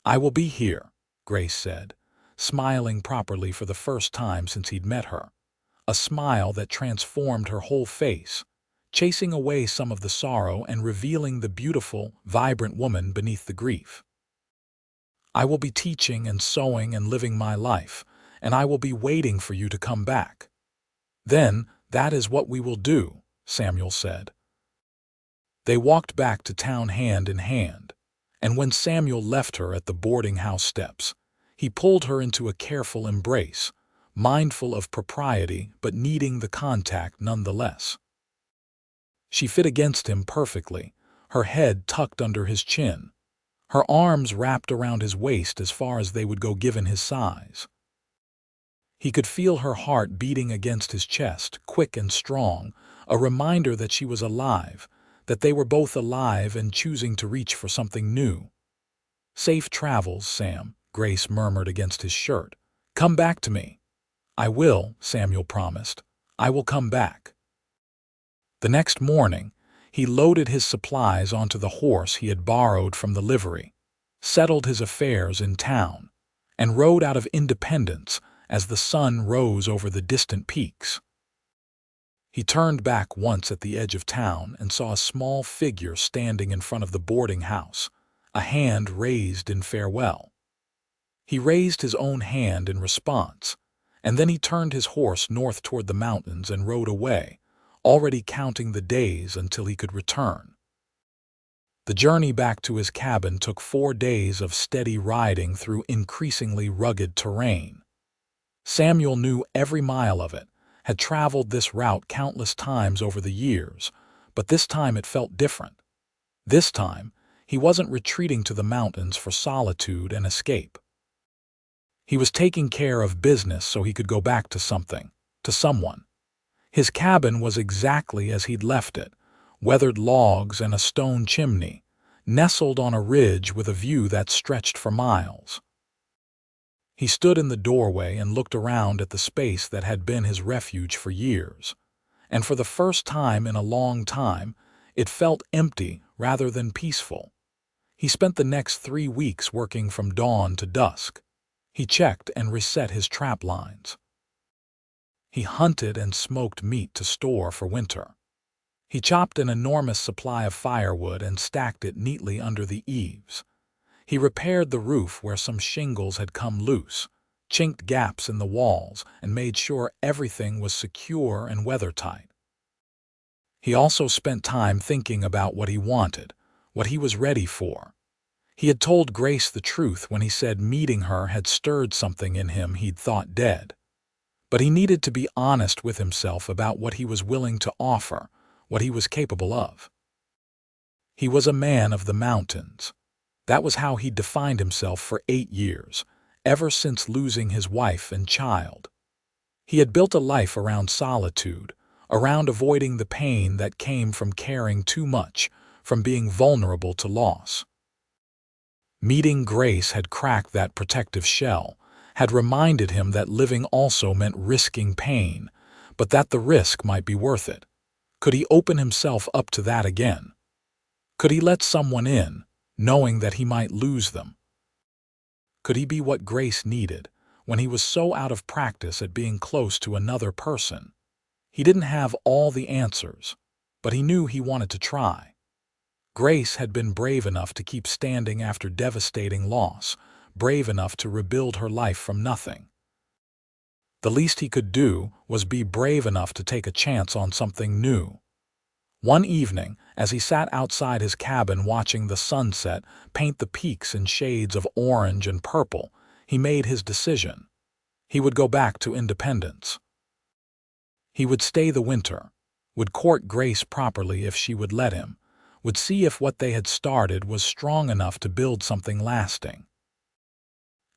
[SPEAKER 1] "I will be here," Grace said, smiling properly for the first time since he'd met her. a smile that transformed her whole face, chasing away some of the sorrow and revealing the beautiful, vibrant woman beneath the grief. "I will be teaching and sewing and living my life, and I will be waiting for you to come back. Then, that is what we will do," Samuel said. They walked back to town hand in hand, and when Samuel left her at the boarding house steps, he pulled her into a careful embrace, mindful of propriety but needing the contact nonetheless. She fit against him perfectly, her head tucked under his chin, her arms wrapped around his waist as far as they would go given his size. He could feel her heart beating against his chest, quick and strong, a reminder that she was alive, that they were both alive and choosing to reach for something new. "Safe travels, Sam," Grace murmured against his shirt. "Come back to me." "I will," Samuel promised. "I will come back." The next morning, he loaded his supplies onto the horse he had borrowed from the livery, settled his affairs in town, and rode out of Independence as the sun rose over the distant peaks. He turned back once at the edge of town and saw a small figure standing in front of the boarding house, a hand raised in farewell. He raised his own hand in response, and then he turned his horse north toward the mountains and rode away, already counting the days until he could return. The journey back to his cabin took 4 days of steady riding through increasingly rugged terrain. Samuel knew every mile of it, had traveled this route countless times over the years, but this time it felt different. This time, he wasn't retreating to the mountains for solitude and escape. He was taking care of business so he could go back to something, to someone. His cabin was exactly as he'd left it, weathered logs and a stone chimney, nestled on a ridge with a view that stretched for miles. He stood in the doorway and looked around at the space that had been his refuge for years, and for the first time in a long time, it felt empty rather than peaceful. He spent the next 3 weeks working from dawn to dusk. He checked and reset his trap lines. He hunted and smoked meat to store for winter. He chopped an enormous supply of firewood and stacked it neatly under the eaves. He repaired the roof where some shingles had come loose, chinked gaps in the walls, and made sure everything was secure and weathertight. He also spent time thinking about what he wanted, what he was ready for. He had told Grace the truth when he said meeting her had stirred something in him he'd thought dead. But he needed to be honest with himself about what he was willing to offer, what he was capable of. He was a man of the mountains. That was how he'd defined himself for 8 years, ever since losing his wife and child. He had built a life around solitude, around avoiding the pain that came from caring too much, from being vulnerable to loss. Meeting Grace had cracked that protective shell, had reminded him that living also meant risking pain, but that the risk might be worth it. Could he open himself up to that again? Could he let someone in, knowing that he might lose them? Could he be what Grace needed, when he was so out of practice at being close to another person? He didn't have all the answers, but he knew he wanted to try. Grace had been brave enough to keep standing after devastating loss, brave enough to rebuild her life from nothing. The least he could do was be brave enough to take a chance on something new. One evening, as he sat outside his cabin watching the sunset paint the peaks in shades of orange and purple, he made his decision. He would go back to Independence. He would stay the winter, would court Grace properly if she would let him, would see if what they had started was strong enough to build something lasting.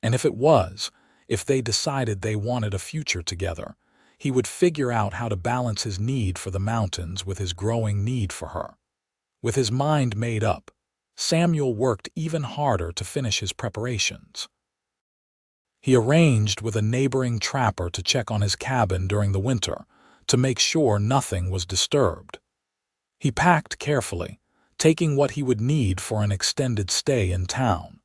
[SPEAKER 1] And if it was, if they decided they wanted a future together, he would figure out how to balance his need for the mountains with his growing need for her. With his mind made up, Samuel worked even harder to finish his preparations. He arranged with a neighboring trapper to check on his cabin during the winter, to make sure nothing was disturbed. He packed carefully, taking what he would need for an extended stay in town.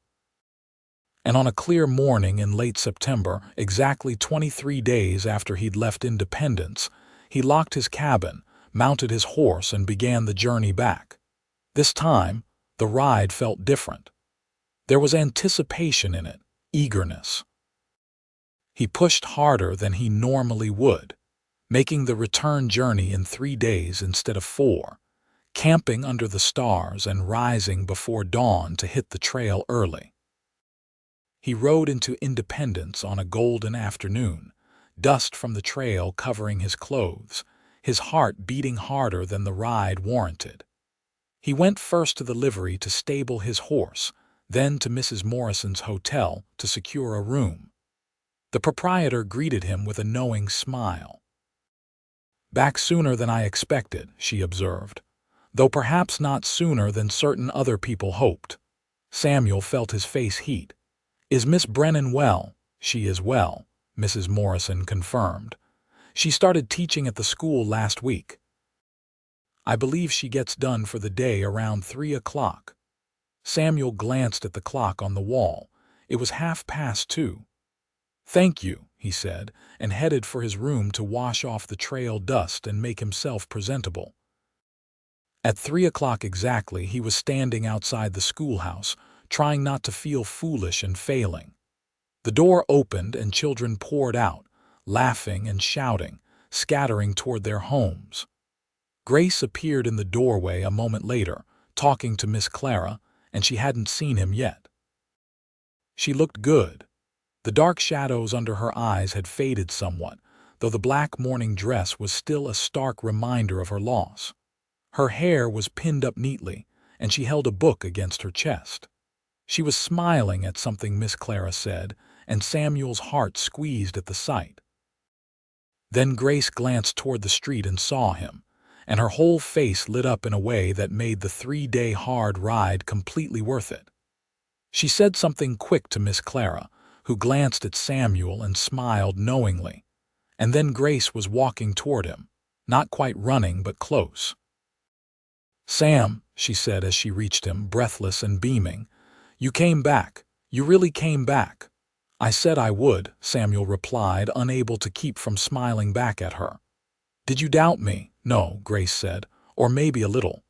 [SPEAKER 1] And on a clear morning in late September, exactly 23 days after he'd left Independence, he locked his cabin, mounted his horse, and began the journey back. This time, the ride felt different. There was anticipation in it, eagerness. He pushed harder than he normally would, making the return journey in 3 days instead of 4, camping under the stars and rising before dawn to hit the trail early. He rode into Independence on a golden afternoon, dust from the trail covering his clothes, his heart beating harder than the ride warranted. He went first to the livery to stable his horse, then to Mrs. Morrison's hotel to secure a room. The proprietor greeted him with a knowing smile. "Back sooner than I expected," she observed, "though perhaps not sooner than certain other people hoped." Samuel felt his face heat. "Is Miss Brennan well?" "She is well," Mrs. Morrison confirmed. "She started teaching at the school last week. I believe she gets done for the day around 3 o'clock. Samuel glanced at the clock on the wall. It was 2:30. "Thank you," he said, and headed for his room to wash off the trail dust and make himself presentable. At 3 o'clock exactly, he was standing outside the schoolhouse, trying not to feel foolish and failing. The door opened and children poured out, laughing and shouting, scattering toward their homes. Grace appeared in the doorway a moment later, talking to Miss Clara, and she hadn't seen him yet. She looked good. The dark shadows under her eyes had faded somewhat, though the black morning dress was still a stark reminder of her loss. Her hair was pinned up neatly, and she held a book against her chest. She was smiling at something Miss Clara said, and Samuel's heart squeezed at the sight. Then Grace glanced toward the street and saw him, and her whole face lit up in a way that made the 3-day hard ride completely worth it. She said something quick to Miss Clara, who glanced at Samuel and smiled knowingly, and then Grace was walking toward him, not quite running but close. "Sam," she said as she reached him, breathless and beaming, "you came back. You really came back." "I said I would," Samuel replied, unable to keep from smiling back at her. "Did you doubt me?" "No," Grace said, "or maybe a little.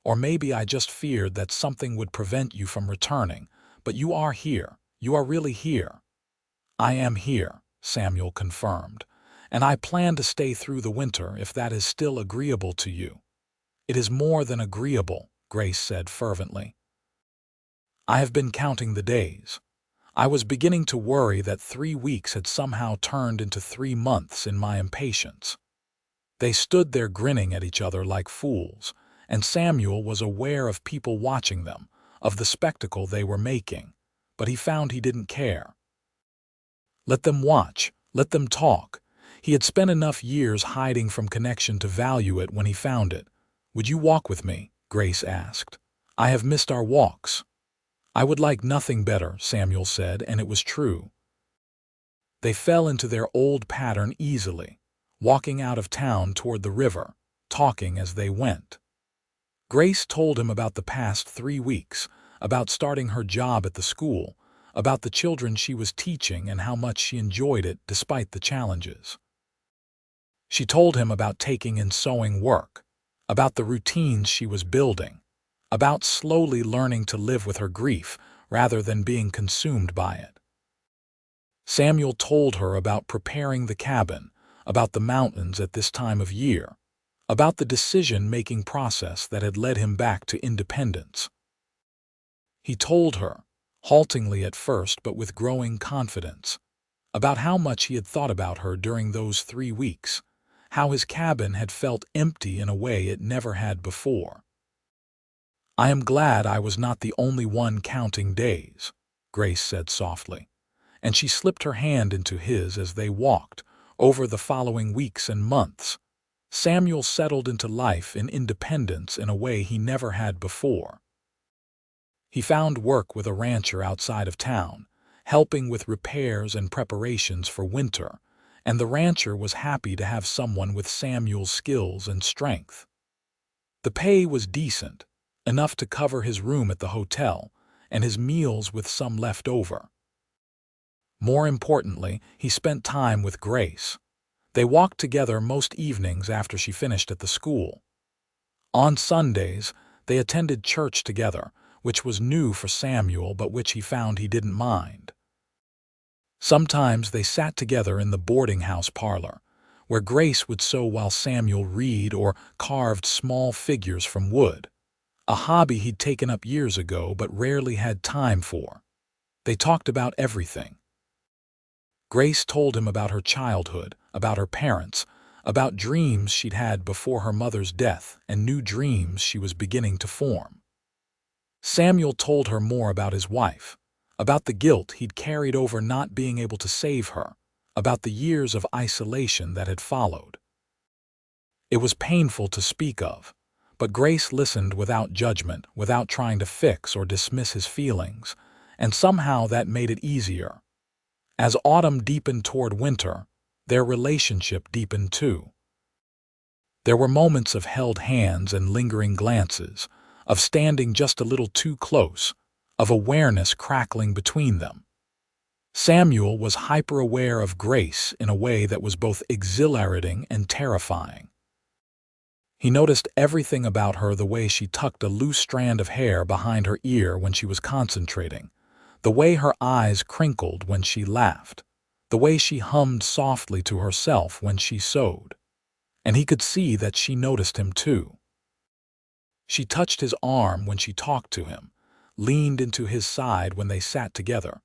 [SPEAKER 1] Or maybe I just feared that something would prevent you from returning, but you are here. You are really here." "I am here," Samuel confirmed, "and I plan to stay through the winter if that is still agreeable to you." "It is more than agreeable," Grace said fervently. "I have been counting the days. I was beginning to worry that 3 weeks had somehow turned into 3 months in my impatience." They stood there grinning at each other like fools, and Samuel was aware of people watching them, of the spectacle they were making, but he found he didn't care. Let them watch, let them talk. He had spent enough years hiding from connection to value it when he found it. "Would you walk with me?" Grace asked. "I have missed our walks." "I would like nothing better," Samuel said, and it was true. They fell into their old pattern easily, walking out of town toward the river, talking as they went. Grace told him about the past 3 weeks, about starting her job at the school, about the children she was teaching and how much she enjoyed it despite the challenges. She told him about taking in sewing work, about the routines she was building, about slowly learning to live with her grief rather than being consumed by it. Samuel told her about preparing the cabin, about the mountains at this time of year, about the decision-making process that had led him back to Independence. He told her, haltingly at first but with growing confidence, about how much he had thought about her during those 3 weeks, how his cabin had felt empty in a way it never had before. "I am glad I was not the only one counting days," Grace said softly, and she slipped her hand into his as they walked, over the following weeks and months. Samuel settled into life in Independence in a way he never had before. He found work with a rancher outside of town, helping with repairs and preparations for winter, and the rancher was happy to have someone with Samuel's skills and strength. The pay was decent, enough to cover his room at the hotel, and his meals with some left over. More importantly, he spent time with Grace. They walked together most evenings after she finished at the school. On Sundays, they attended church together, which was new for Samuel but which he found he didn't mind. Sometimes they sat together in the boarding house parlor, where Grace would sew while Samuel read or carved small figures from wood, a hobby he'd taken up years ago but rarely had time for. They talked about everything. Grace told him about her childhood, about her parents, about dreams she'd had before her mother's death and new dreams she was beginning to form. Samuel told her more about his wife, about the guilt he'd carried over not being able to save her, about the years of isolation that had followed. It was painful to speak of, but Grace listened without judgment, without trying to fix or dismiss his feelings, and somehow that made it easier. As autumn deepened toward winter, their relationship deepened too. There were moments of held hands and lingering glances, of standing just a little too close, of awareness crackling between them. Samuel was hyper-aware of Grace in a way that was both exhilarating and terrifying. He noticed everything about her: the way she tucked a loose strand of hair behind her ear when she was concentrating, the way her eyes crinkled when she laughed, the way she hummed softly to herself when she sewed. And he could see that she noticed him too. She touched his arm when she talked to him, leaned into his side when they sat together,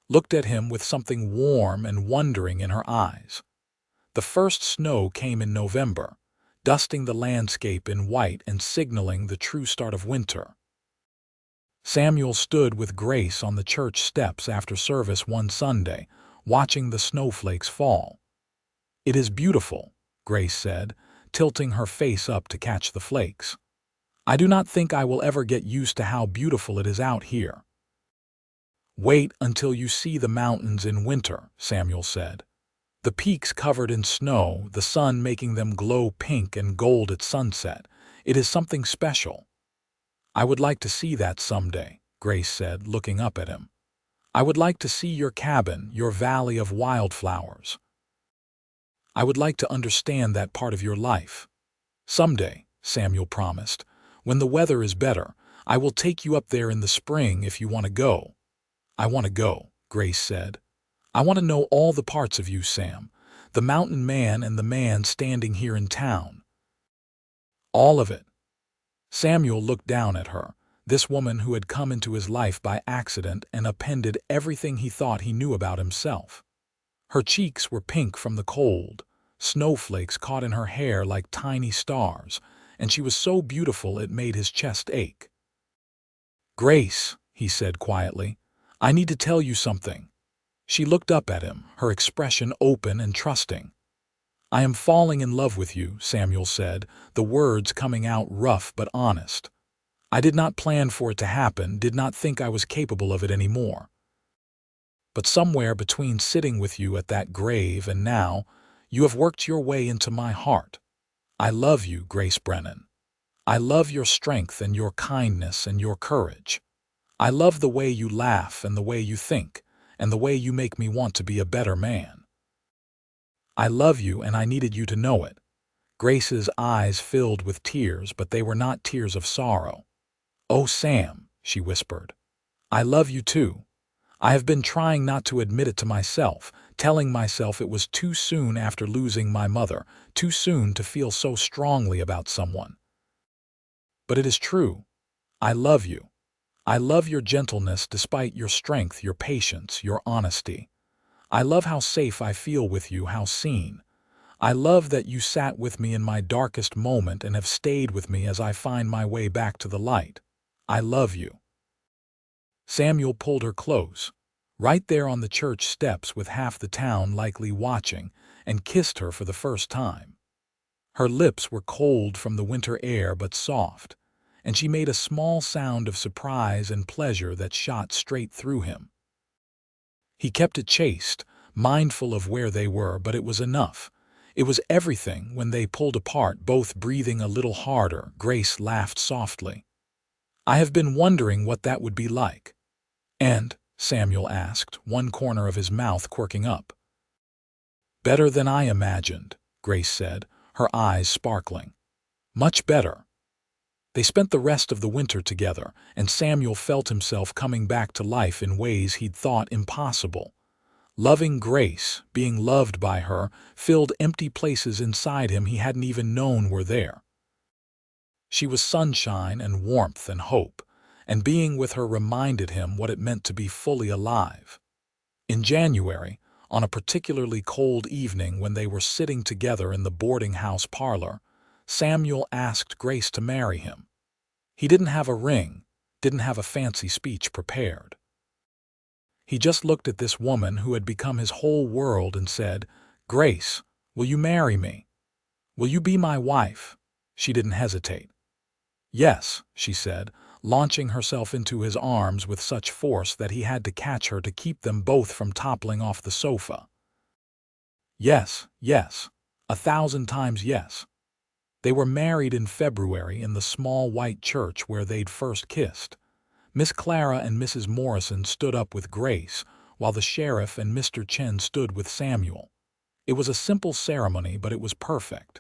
[SPEAKER 1] looked at him with something warm and wondering in her eyes. The first snow came in November, dusting the landscape in white and signaling the true start of winter. Samuel stood with Grace on the church steps after service one Sunday, watching the snowflakes fall. "It is beautiful," Grace said, tilting her face up to catch the flakes. "I do not think I will ever get used to how beautiful it is out here." "Wait until you see the mountains in winter," Samuel said. "The peaks covered in snow, the sun making them glow pink and gold at sunset. It is something special." "I would like to see that someday," Grace said, looking up at him. "I would like to see your cabin, your valley of wildflowers. I would like to understand that part of your life." "Someday," Samuel promised, "when the weather is better, I will take you up there in the spring if you want to go." "I want to go," Grace said. "I want to know all the parts of you, Sam, the mountain man and the man standing here in town. All of it." Samuel looked down at her, this woman who had come into his life by accident and appended everything he thought he knew about himself. Her cheeks were pink from the cold, snowflakes caught in her hair like tiny stars, and she was so beautiful it made his chest ache. "Grace," he said quietly, "I need to tell you something." She looked up at him, her expression open and trusting. "I am falling in love with you," Samuel said, the words coming out rough but honest. "I did not plan for it to happen, did not think I was capable of it anymore. But somewhere between sitting with you at that grave and now, you have worked your way into my heart. I love you, Grace Brennan. I love your strength and your kindness and your courage. I love the way you laugh and the way you think, and the way you make me want to be a better man. I love you, and I needed you to know it." Grace's eyes filled with tears, but they were not tears of sorrow. "Oh, Sam," she whispered, "I love you too. I have been trying not to admit it to myself, telling myself it was too soon after losing my mother, too soon to feel so strongly about someone. But it is true. I love you. I love your gentleness despite your strength, your patience, your honesty. I love how safe I feel with you, how seen. I love that you sat with me in my darkest moment and have stayed with me as I find my way back to the light. I love you." Samuel pulled her close, right there on the church steps with half the town likely watching, and kissed her for the first time. Her lips were cold from the winter air but soft, and she made a small sound of surprise and pleasure that shot straight through him. He kept it chaste, mindful of where they were, but it was enough. It was everything. When they pulled apart, both breathing a little harder, Grace laughed softly. "I have been wondering what that would be like." "And?" Samuel asked, one corner of his mouth quirking up. "Better than I imagined," Grace said, her eyes sparkling. "Much better." They spent the rest of the winter together, and Samuel felt himself coming back to life in ways he'd thought impossible. Loving Grace, being loved by her, filled empty places inside him he hadn't even known were there. She was sunshine and warmth and hope, and being with her reminded him what it meant to be fully alive. In January, on a particularly cold evening when they were sitting together in the boarding house parlor, Samuel asked Grace to marry him. He didn't have a ring, didn't have a fancy speech prepared. He just looked at this woman who had become his whole world and said, "Grace, will you marry me? Will you be my wife?" She didn't hesitate. "Yes," she said, launching herself into his arms with such force that he had to catch her to keep them both from toppling off the sofa. "Yes, yes, 1,000 times yes." They were married in February in the small white church where they'd first kissed. Miss Clara and Mrs. Morrison stood up with Grace, while the sheriff and Mr. Chen stood with Samuel. It was a simple ceremony, but it was perfect.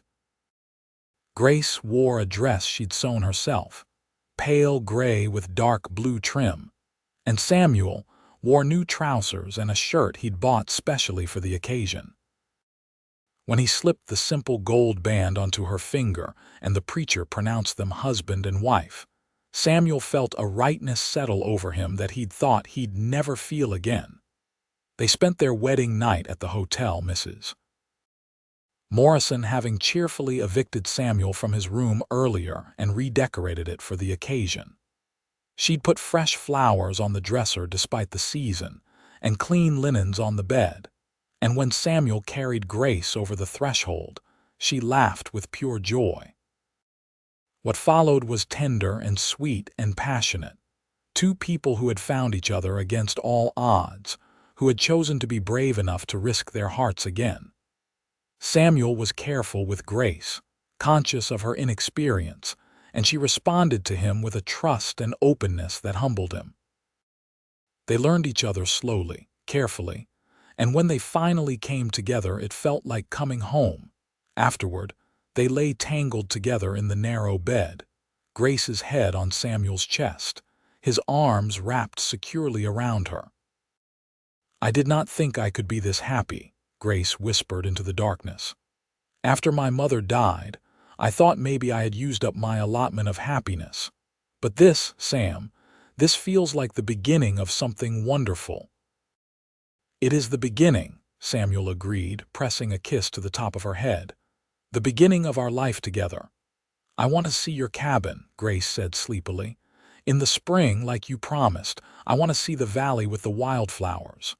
[SPEAKER 1] Grace wore a dress she'd sewn herself, pale gray with dark blue trim, and Samuel wore new trousers and a shirt he'd bought specially for the occasion. When he slipped the simple gold band onto her finger and the preacher pronounced them husband and wife, Samuel felt a rightness settle over him that he'd thought he'd never feel again. They spent their wedding night at the hotel, Mrs. Morrison having cheerfully evicted Samuel from his room earlier and redecorated it for the occasion. She'd put fresh flowers on the dresser despite the season, and clean linens on the bed, and when Samuel carried Grace over the threshold, she laughed with pure joy. What followed was tender and sweet and passionate. Two people who had found each other against all odds, who had chosen to be brave enough to risk their hearts again. Samuel was careful with Grace, conscious of her inexperience, and she responded to him with a trust and openness that humbled him. They learned each other slowly, carefully, and when they finally came together it felt like coming home. Afterward, they lay tangled together in the narrow bed, Grace's head on Samuel's chest, his arms wrapped securely around her. "I did not think I could be this happy," Grace whispered into the darkness. "After my mother died, I thought maybe I had used up my allotment of happiness. But this, Sam, this feels like the beginning of something wonderful." "It is the beginning," Samuel agreed, pressing a kiss to the top of her head. "The beginning of our life together." "I want to see your cabin," Grace said sleepily. "In the spring, like you promised, I want to see the valley with the wildflowers."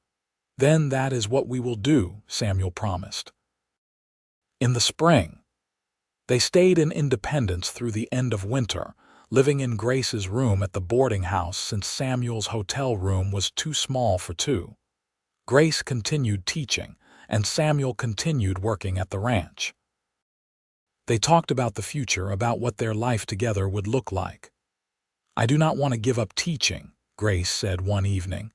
[SPEAKER 1] "Then that is what we will do," Samuel promised. In the spring, they stayed in Independence through the end of winter, living in Grace's room at the boarding house since Samuel's hotel room was too small for two. Grace continued teaching, and Samuel continued working at the ranch. They talked about the future, about what their life together would look like. "I do not want to give up teaching," Grace said one evening.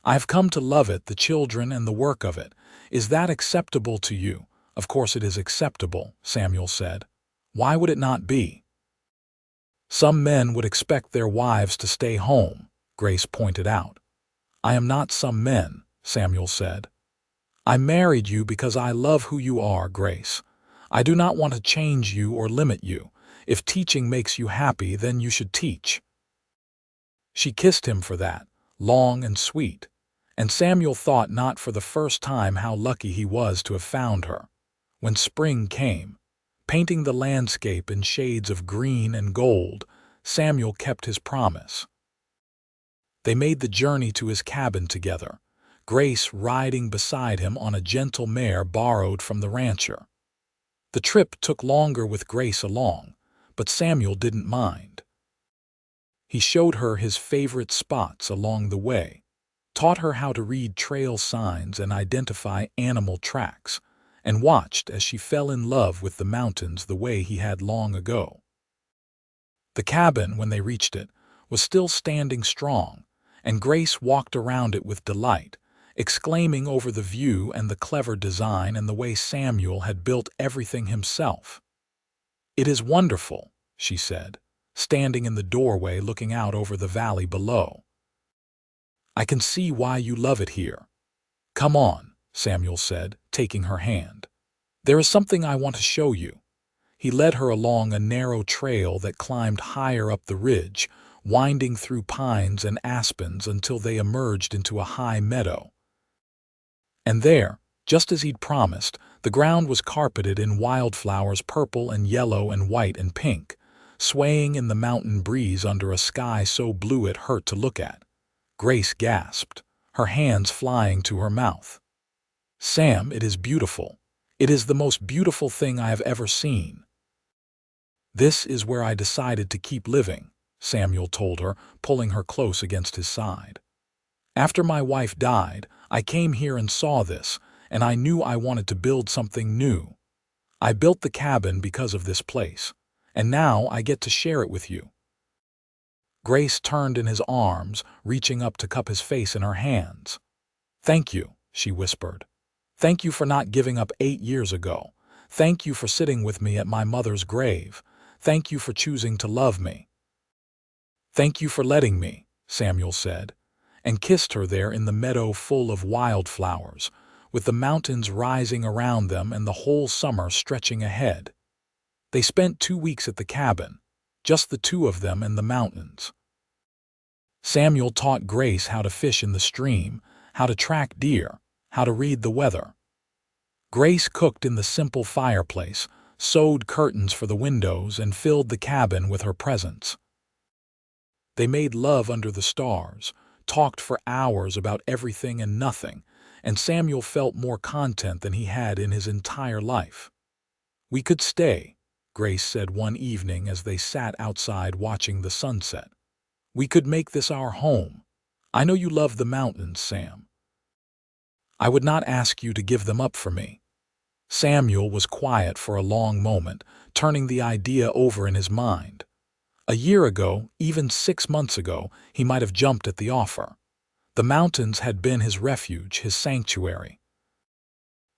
[SPEAKER 1] "I've come to love it, the children and the work of it. Is that acceptable to you?" "Of course it is acceptable," Samuel said. "Why would it not be?" "Some men would expect their wives to stay home," Grace pointed out. "I am not some men," Samuel said. "I married you because I love who you are, Grace. I do not want to change you or limit you. If teaching makes you happy, then you should teach." She kissed him for that, long and sweet, and Samuel thought not for the first time how lucky he was to have found her. When spring came, painting the landscape in shades of green and gold, Samuel kept his promise. They made the journey to his cabin together, Grace riding beside him on a gentle mare borrowed from the rancher. The trip took longer with Grace along, but Samuel didn't mind. He showed her his favorite spots along the way, taught her how to read trail signs and identify animal tracks, and watched as she fell in love with the mountains the way he had long ago. The cabin, when they reached it, was still standing strong, and Grace walked around it with delight, exclaiming over the view and the clever design and the way Samuel had built everything himself. "It is wonderful," she said, standing in the doorway looking out over the valley below. "I can see why you love it here." "Come on," Samuel said, taking her hand. "There is something I want to show you." He led her along a narrow trail that climbed higher up the ridge, winding through pines and aspens until they emerged into a high meadow. And there, just as he'd promised, the ground was carpeted in wildflowers, purple and yellow and white and pink, swaying in the mountain breeze under a sky so blue it hurt to look at. Grace gasped, her hands flying to her mouth. "Sam, it is beautiful. It is the most beautiful thing I have ever seen." "This is where I decided to keep living," Samuel told her, pulling her close against his side. "After my wife died, I came here and saw this, and I knew I wanted to build something new. I built the cabin because of this place, and now I get to share it with you." Grace turned in his arms, reaching up to cup his face in her hands. "Thank you," she whispered. "Thank you for not giving up 8 years ago. Thank you for sitting with me at my mother's grave. Thank you for choosing to love me." "Thank you for letting me," Samuel said, and kissed her there in the meadow full of wildflowers, with the mountains rising around them and the whole summer stretching ahead. They spent 2 weeks at the cabin, just the two of them and the mountains. Samuel taught Grace how to fish in the stream, how to track deer, how to read the weather. Grace cooked in the simple fireplace, sewed curtains for the windows, and filled the cabin with her presence. They made love under the stars, talked for hours about everything and nothing, and Samuel felt more content than he had in his entire life. "We could stay," Grace said one evening as they sat outside watching the sunset. "We could make this our home. I know you love the mountains, Sam. I would not ask you to give them up for me." Samuel was quiet for a long moment, turning the idea over in his mind. A year ago, even 6 months ago, he might have jumped at the offer. The mountains had been his refuge, his sanctuary.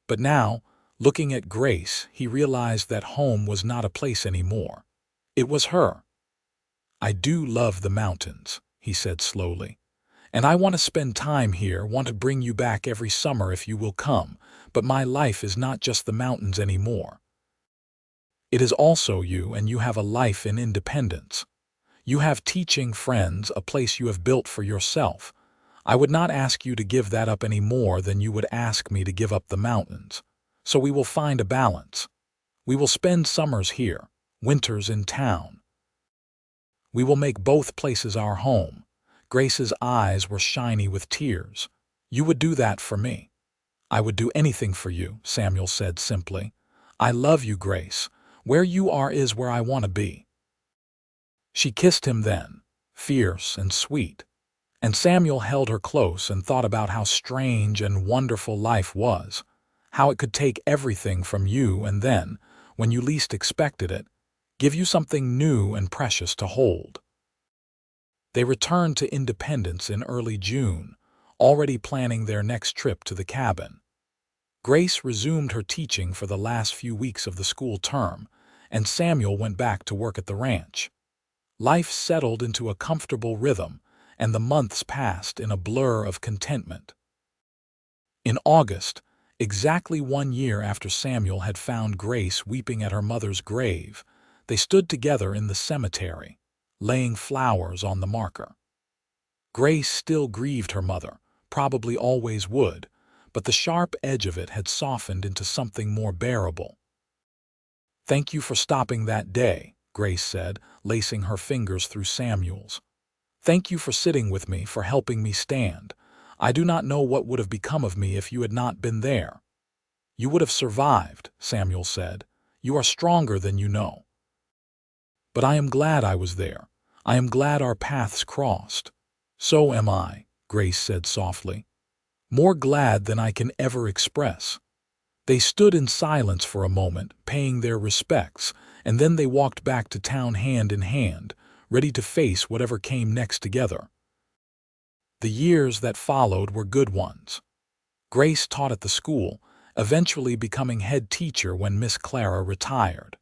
[SPEAKER 1] But now, looking at Grace, he realized that home was not a place anymore. It was her. "I do love the mountains," he said slowly. "And I want to spend time here, want to bring you back every summer if you will come, but my life is not just the mountains anymore. It is also you, and you have a life in independence. You have teaching friends, a place you have built for yourself. I would not ask you to give that up any more than you would ask me to give up the mountains. So we will find a balance. We will spend summers here, winters in town. We will make both places our home." Grace's eyes were shiny with tears. "You would do that for me." "I would do anything for you," Samuel said simply. "I love you, Grace. Where you are is where I want to be." She kissed him then, fierce and sweet. And Samuel held her close and thought about how strange and wonderful life was, how it could take everything from you and then, when you least expected it, give you something new and precious to hold. They returned to Independence in early June, already planning their next trip to the cabin. Grace resumed her teaching for the last few weeks of the school term, and Samuel went back to work at the ranch. Life settled into a comfortable rhythm, and the months passed in a blur of contentment. In August, exactly 1 year after Samuel had found Grace weeping at her mother's grave, they stood together in the cemetery, laying flowers on the marker. Grace still grieved her mother, probably always would, but the sharp edge of it had softened into something more bearable. "Thank you for stopping that day," Grace said, lacing her fingers through Samuel's. "Thank you for sitting with me, for helping me stand. I do not know what would have become of me if you had not been there." "You would have survived," Samuel said. "You are stronger than you know." "But I am glad I was there. I am glad our paths crossed." "So am I," Grace said softly. "More glad than I can ever express." They stood in silence for a moment, paying their respects, and then they walked back to town hand in hand, ready to face whatever came next together. The years that followed were good ones. Grace taught at the school, eventually becoming head teacher when Miss Clara retired.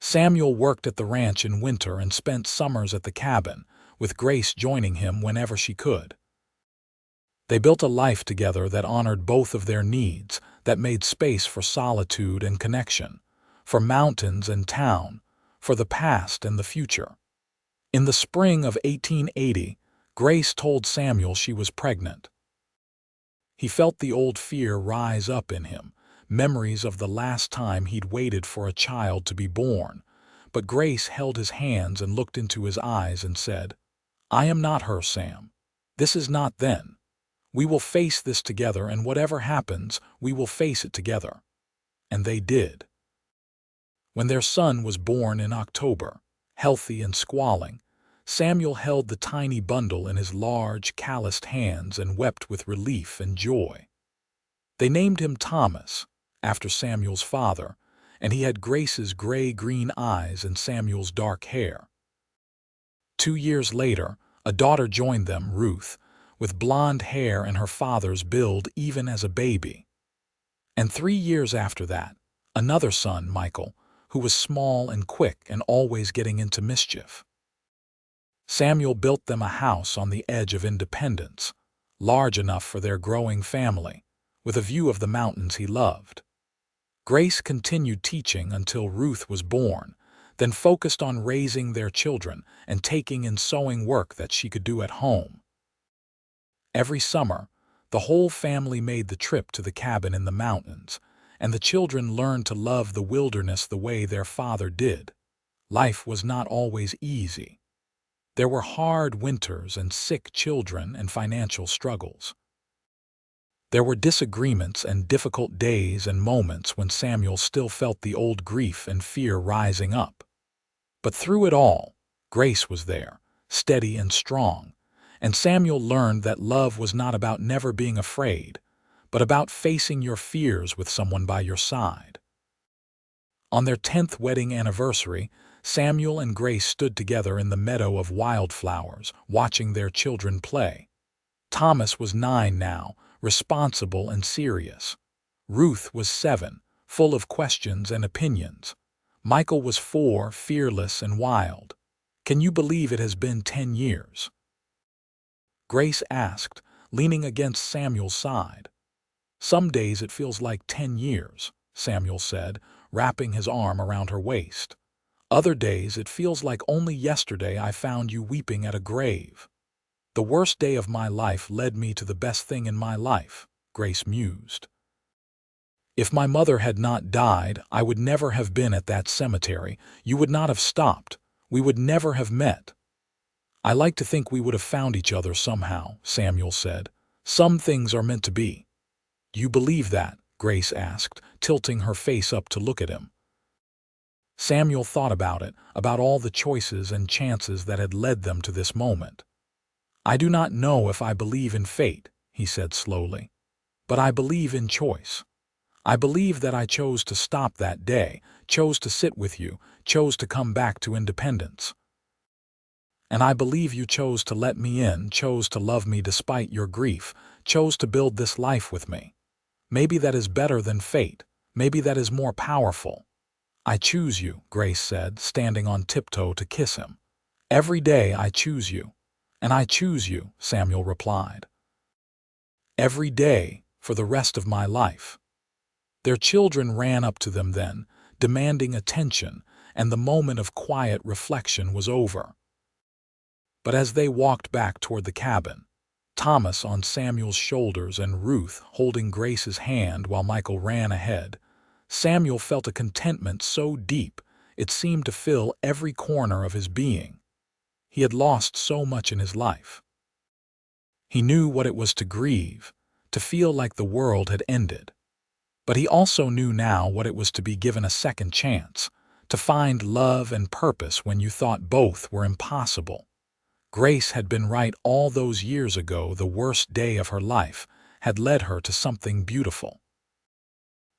[SPEAKER 1] Samuel worked at the ranch in winter and spent summers at the cabin, with Grace joining him whenever she could. They built a life together that honored both of their needs, that made space for solitude and connection, for mountains and town, for the past and the future. In the spring of 1880, Grace told Samuel she was pregnant. He felt the old fear rise up in him, memories of the last time he'd waited for a child to be born. But Grace held his hands and looked into his eyes and said, "I am not her, Sam. This is not then. We will face this together, and whatever happens, we will face it together." And they did. When their son was born in October, healthy and squalling, Samuel held the tiny bundle in his large, calloused hands and wept with relief and joy. They named him Thomas, after Samuel's father, and he had Grace's gray-green eyes and Samuel's dark hair. 2 years later, a daughter joined them, Ruth, with blonde hair and her father's build even as a baby. And 3 years after that, another son, Michael, who was small and quick and always getting into mischief. Samuel built them a house on the edge of Independence, large enough for their growing family, with a view of the mountains he loved. Grace continued teaching until Ruth was born, then focused on raising their children and taking in sewing work that she could do at home. Every summer, the whole family made the trip to the cabin in the mountains, and the children learned to love the wilderness the way their father did. Life was not always easy. There were hard winters and sick children and financial struggles. There were disagreements and difficult days and moments when Samuel still felt the old grief and fear rising up. But through it all, Grace was there, steady and strong, and Samuel learned that love was not about never being afraid, but about facing your fears with someone by your side. On their 10th wedding anniversary, Samuel and Grace stood together in the meadow of wildflowers, watching their children play. Thomas was 9 now, responsible and serious. Ruth was 7, full of questions and opinions. Michael was 4, fearless and wild. "Can you believe it has been 10 years?" Grace asked, leaning against Samuel's side. "Some days it feels like 10 years, Samuel said, wrapping his arm around her waist. "Other days it feels like only yesterday I found you weeping at a grave." "The worst day of my life led me to the best thing in my life," Grace mused. "If my mother had not died, I would never have been at that cemetery. You would not have stopped. We would never have met." "I like to think we would have found each other somehow," Samuel said. "Some things are meant to be." "Do you believe that?" Grace asked, tilting her face up to look at him. Samuel thought about it, about all the choices and chances that had led them to this moment. "I do not know if I believe in fate," he said slowly, "but I believe in choice. I believe that I chose to stop that day, chose to sit with you, chose to come back to Independence. And I believe you chose to let me in, chose to love me despite your grief, chose to build this life with me. Maybe that is better than fate. Maybe that is more powerful." "I choose you," Grace said, standing on tiptoe to kiss him. "Every day I choose you." "And I choose you," Samuel replied. "Every day, for the rest of my life." Their children ran up to them then, demanding attention, and the moment of quiet reflection was over. But as they walked back toward the cabin, Thomas on Samuel's shoulders and Ruth holding Grace's hand while Michael ran ahead, Samuel felt a contentment so deep it seemed to fill every corner of his being. He had lost so much in his life. He knew what it was to grieve, to feel like the world had ended. But he also knew now what it was to be given a second chance, to find love and purpose when you thought both were impossible. Grace had been right all those years ago. The worst day of her life had led her to something beautiful.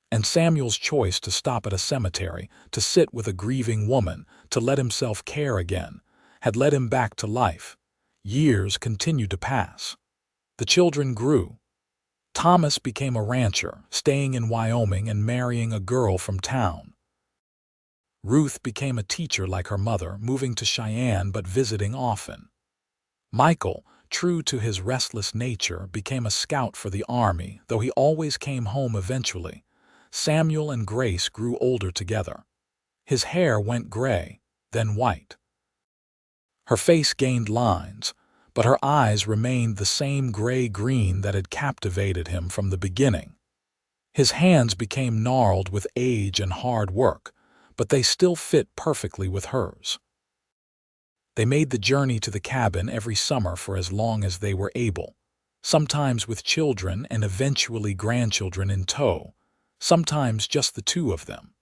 [SPEAKER 1] And Samuel's choice to stop at a cemetery, to sit with a grieving woman, to let himself care again, had led him back to life. Years continued to pass. The children grew. Thomas became a rancher, staying in Wyoming and marrying a girl from town. Ruth became a teacher like her mother, moving to Cheyenne but visiting often. Michael, true to his restless nature, became a scout for the army, though he always came home eventually. Samuel and Grace grew older together. His hair went gray, then white. Her face gained lines, but her eyes remained the same gray-green that had captivated him from the beginning. His hands became gnarled with age and hard work, but they still fit perfectly with hers. They made the journey to the cabin every summer for as long as they were able, sometimes with children and eventually grandchildren in tow, sometimes just the two of them.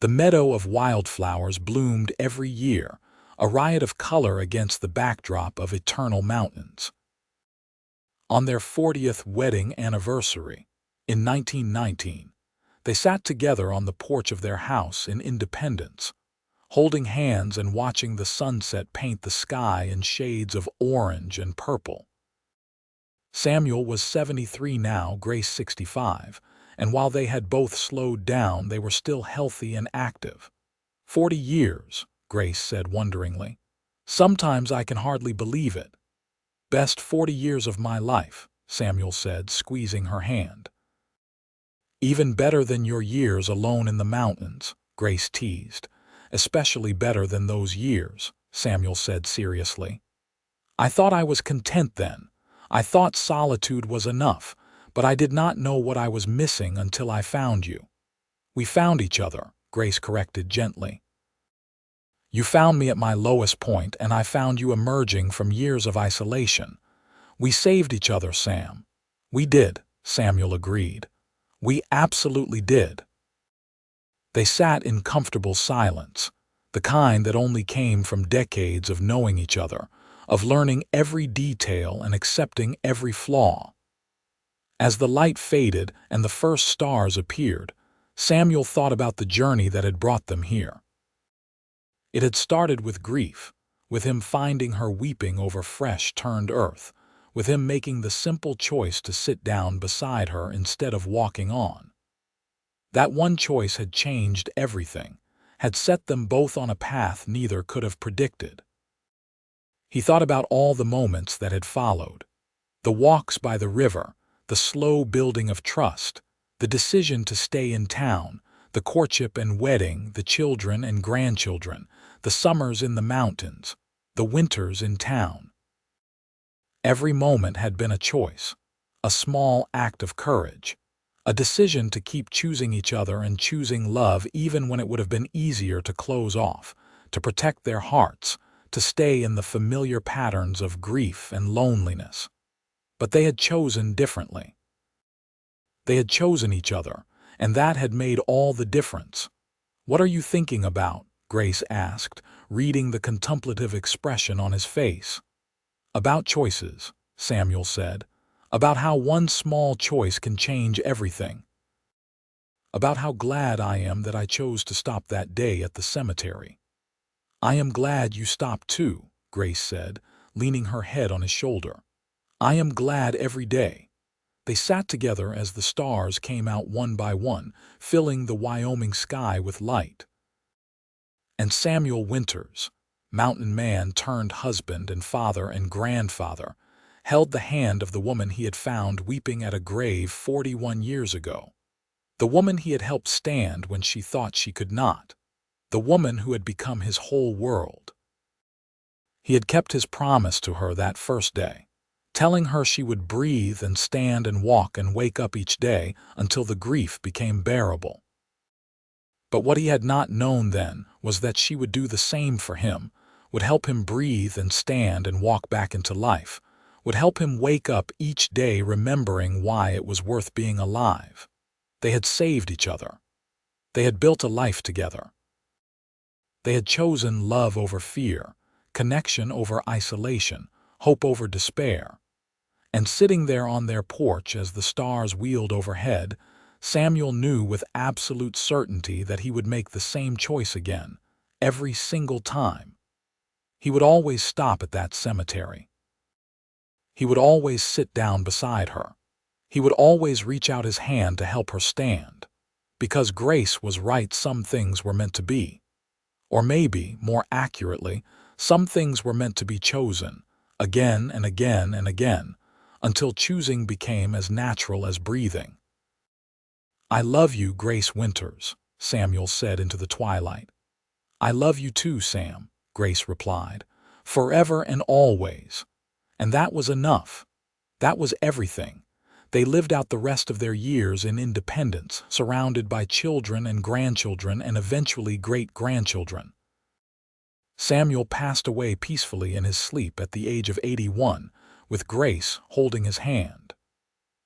[SPEAKER 1] The meadow of wildflowers bloomed every year, a riot of color against the backdrop of eternal mountains. On their 40th wedding anniversary, in 1919, they sat together on the porch of their house in Independence, holding hands and watching the sunset paint the sky in shades of orange and purple. Samuel was 73 now, Grace 65, and while they had both slowed down, they were still healthy and active. 40 years, Grace said wonderingly. Sometimes I can hardly believe it. Best 40 years of my life, Samuel said, squeezing her hand. Even better than your years alone in the mountains, Grace teased. Especially better than those years, Samuel said seriously. I thought I was content then. I thought solitude was enough, but I did not know what I was missing until I found you. We found each other, Grace corrected gently. You found me at my lowest point, and I found you emerging from years of isolation. We saved each other, Sam. We did, Samuel agreed. We absolutely did. They sat in comfortable silence, the kind that only came from decades of knowing each other, of learning every detail and accepting every flaw. As the light faded and the first stars appeared, Samuel thought about the journey that had brought them here. It had started with grief, with him finding her weeping over fresh-turned earth, with him making the simple choice to sit down beside her instead of walking on. That one choice had changed everything, had set them both on a path neither could have predicted. He thought about all the moments that had followed, the walks by the river, the slow building of trust, the decision to stay in town, the courtship and wedding, the children and grandchildren, the summers in the mountains, the winters in town. Every moment had been a choice, a small act of courage, a decision to keep choosing each other and choosing love even when it would have been easier to close off, to protect their hearts, to stay in the familiar patterns of grief and loneliness. But they had chosen differently. They had chosen each other, and that had made all the difference. What are you thinking about? Grace asked, reading the contemplative expression on his face. About choices, Samuel said. About how one small choice can change everything. About how glad I am that I chose to stop that day at the cemetery. I am glad you stopped too, Grace said, leaning her head on his shoulder. I am glad every day. They sat together as the stars came out one by one, filling the Wyoming sky with light. And Samuel Winters, mountain man turned husband and father and grandfather, held the hand of the woman he had found weeping at a grave 41 years ago. The woman he had helped stand when she thought she could not. The woman who had become his whole world. He had kept his promise to her that first day, telling her she would breathe and stand and walk and wake up each day until the grief became bearable. But what he had not known then was that she would do the same for him, would help him breathe and stand and walk back into life, would help him wake up each day remembering why it was worth being alive. They had saved each other. They had built a life together. They had chosen love over fear, connection over isolation, hope over despair. And sitting there on their porch as the stars wheeled overhead, Samuel knew with absolute certainty that he would make the same choice again, every single time. He would always stop at that cemetery. He would always sit down beside her. He would always reach out his hand to help her stand. Because Grace was right, some things were meant to be. Or maybe, more accurately, some things were meant to be chosen, again and again and again, until choosing became as natural as breathing. "I love you, Grace Winters," Samuel said into the twilight. "I love you too, Sam," Grace replied, "forever and always." And that was enough. That was everything. They lived out the rest of their years in independence, surrounded by children and grandchildren and eventually great-grandchildren. Samuel passed away peacefully in his sleep at the age of 81, with Grace holding his hand.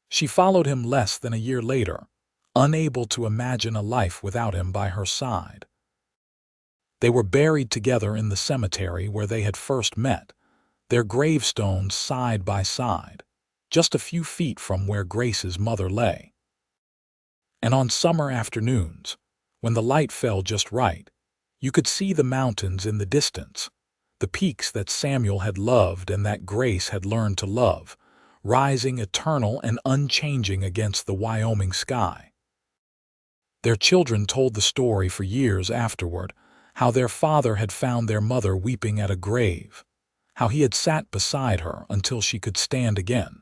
[SPEAKER 1] She followed him less than a year later, unable to imagine a life without him by her side. They were buried together in the cemetery where they had first met, their gravestones side by side, just a few feet from where Grace's mother lay. And on summer afternoons, when the light fell just right, you could see the mountains in the distance, the peaks that Samuel had loved and that Grace had learned to love, rising eternal and unchanging against the Wyoming sky. Their children told the story for years afterward, how their father had found their mother weeping at a grave, how he had sat beside her until she could stand again,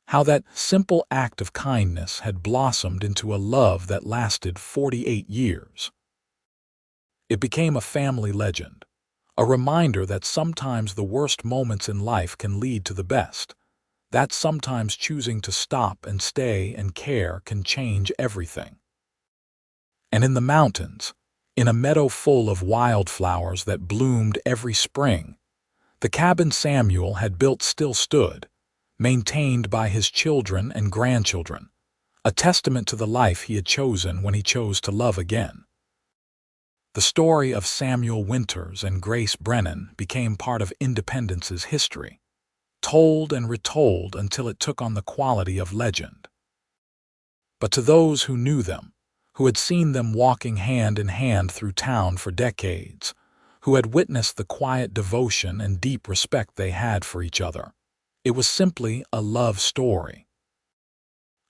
[SPEAKER 1] how that simple act of kindness had blossomed into a love that lasted 48 years. It became a family legend, a reminder that sometimes the worst moments in life can lead to the best, that sometimes choosing to stop and stay and care can change everything. And in the mountains, in a meadow full of wildflowers that bloomed every spring, the cabin Samuel had built still stood, maintained by his children and grandchildren, a testament to the life he had chosen when he chose to love again. The story of Samuel Winters and Grace Brennan became part of Independence's history, told and retold until it took on the quality of legend. But to those who knew them, who had seen them walking hand in hand through town for decades, who had witnessed the quiet devotion and deep respect they had for each other, it was simply a love story.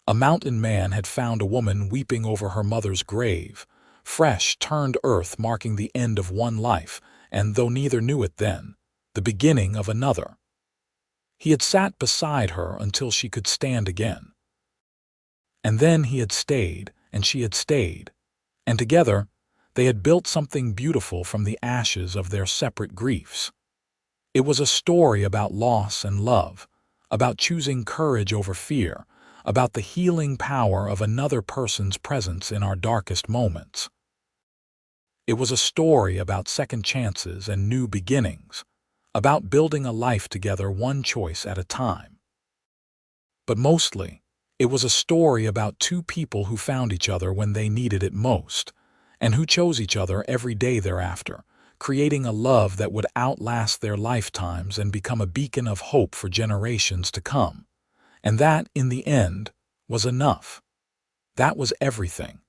[SPEAKER 1] A mountain man had found a woman weeping over her mother's grave, fresh, turned earth marking the end of one life, and though neither knew it then, the beginning of another. He had sat beside her until she could stand again. And then he had stayed, and she had stayed, and together they had built something beautiful from the ashes of their separate griefs. It was a story about loss and love, about choosing courage over fear, about the healing power of another person's presence in our darkest moments. It was a story about second chances and new beginnings, about building a life together one choice at a time. But mostly, it was a story about two people who found each other when they needed it most, and who chose each other every day thereafter, creating a love that would outlast their lifetimes and become a beacon of hope for generations to come. And that, in the end, was enough. That was everything.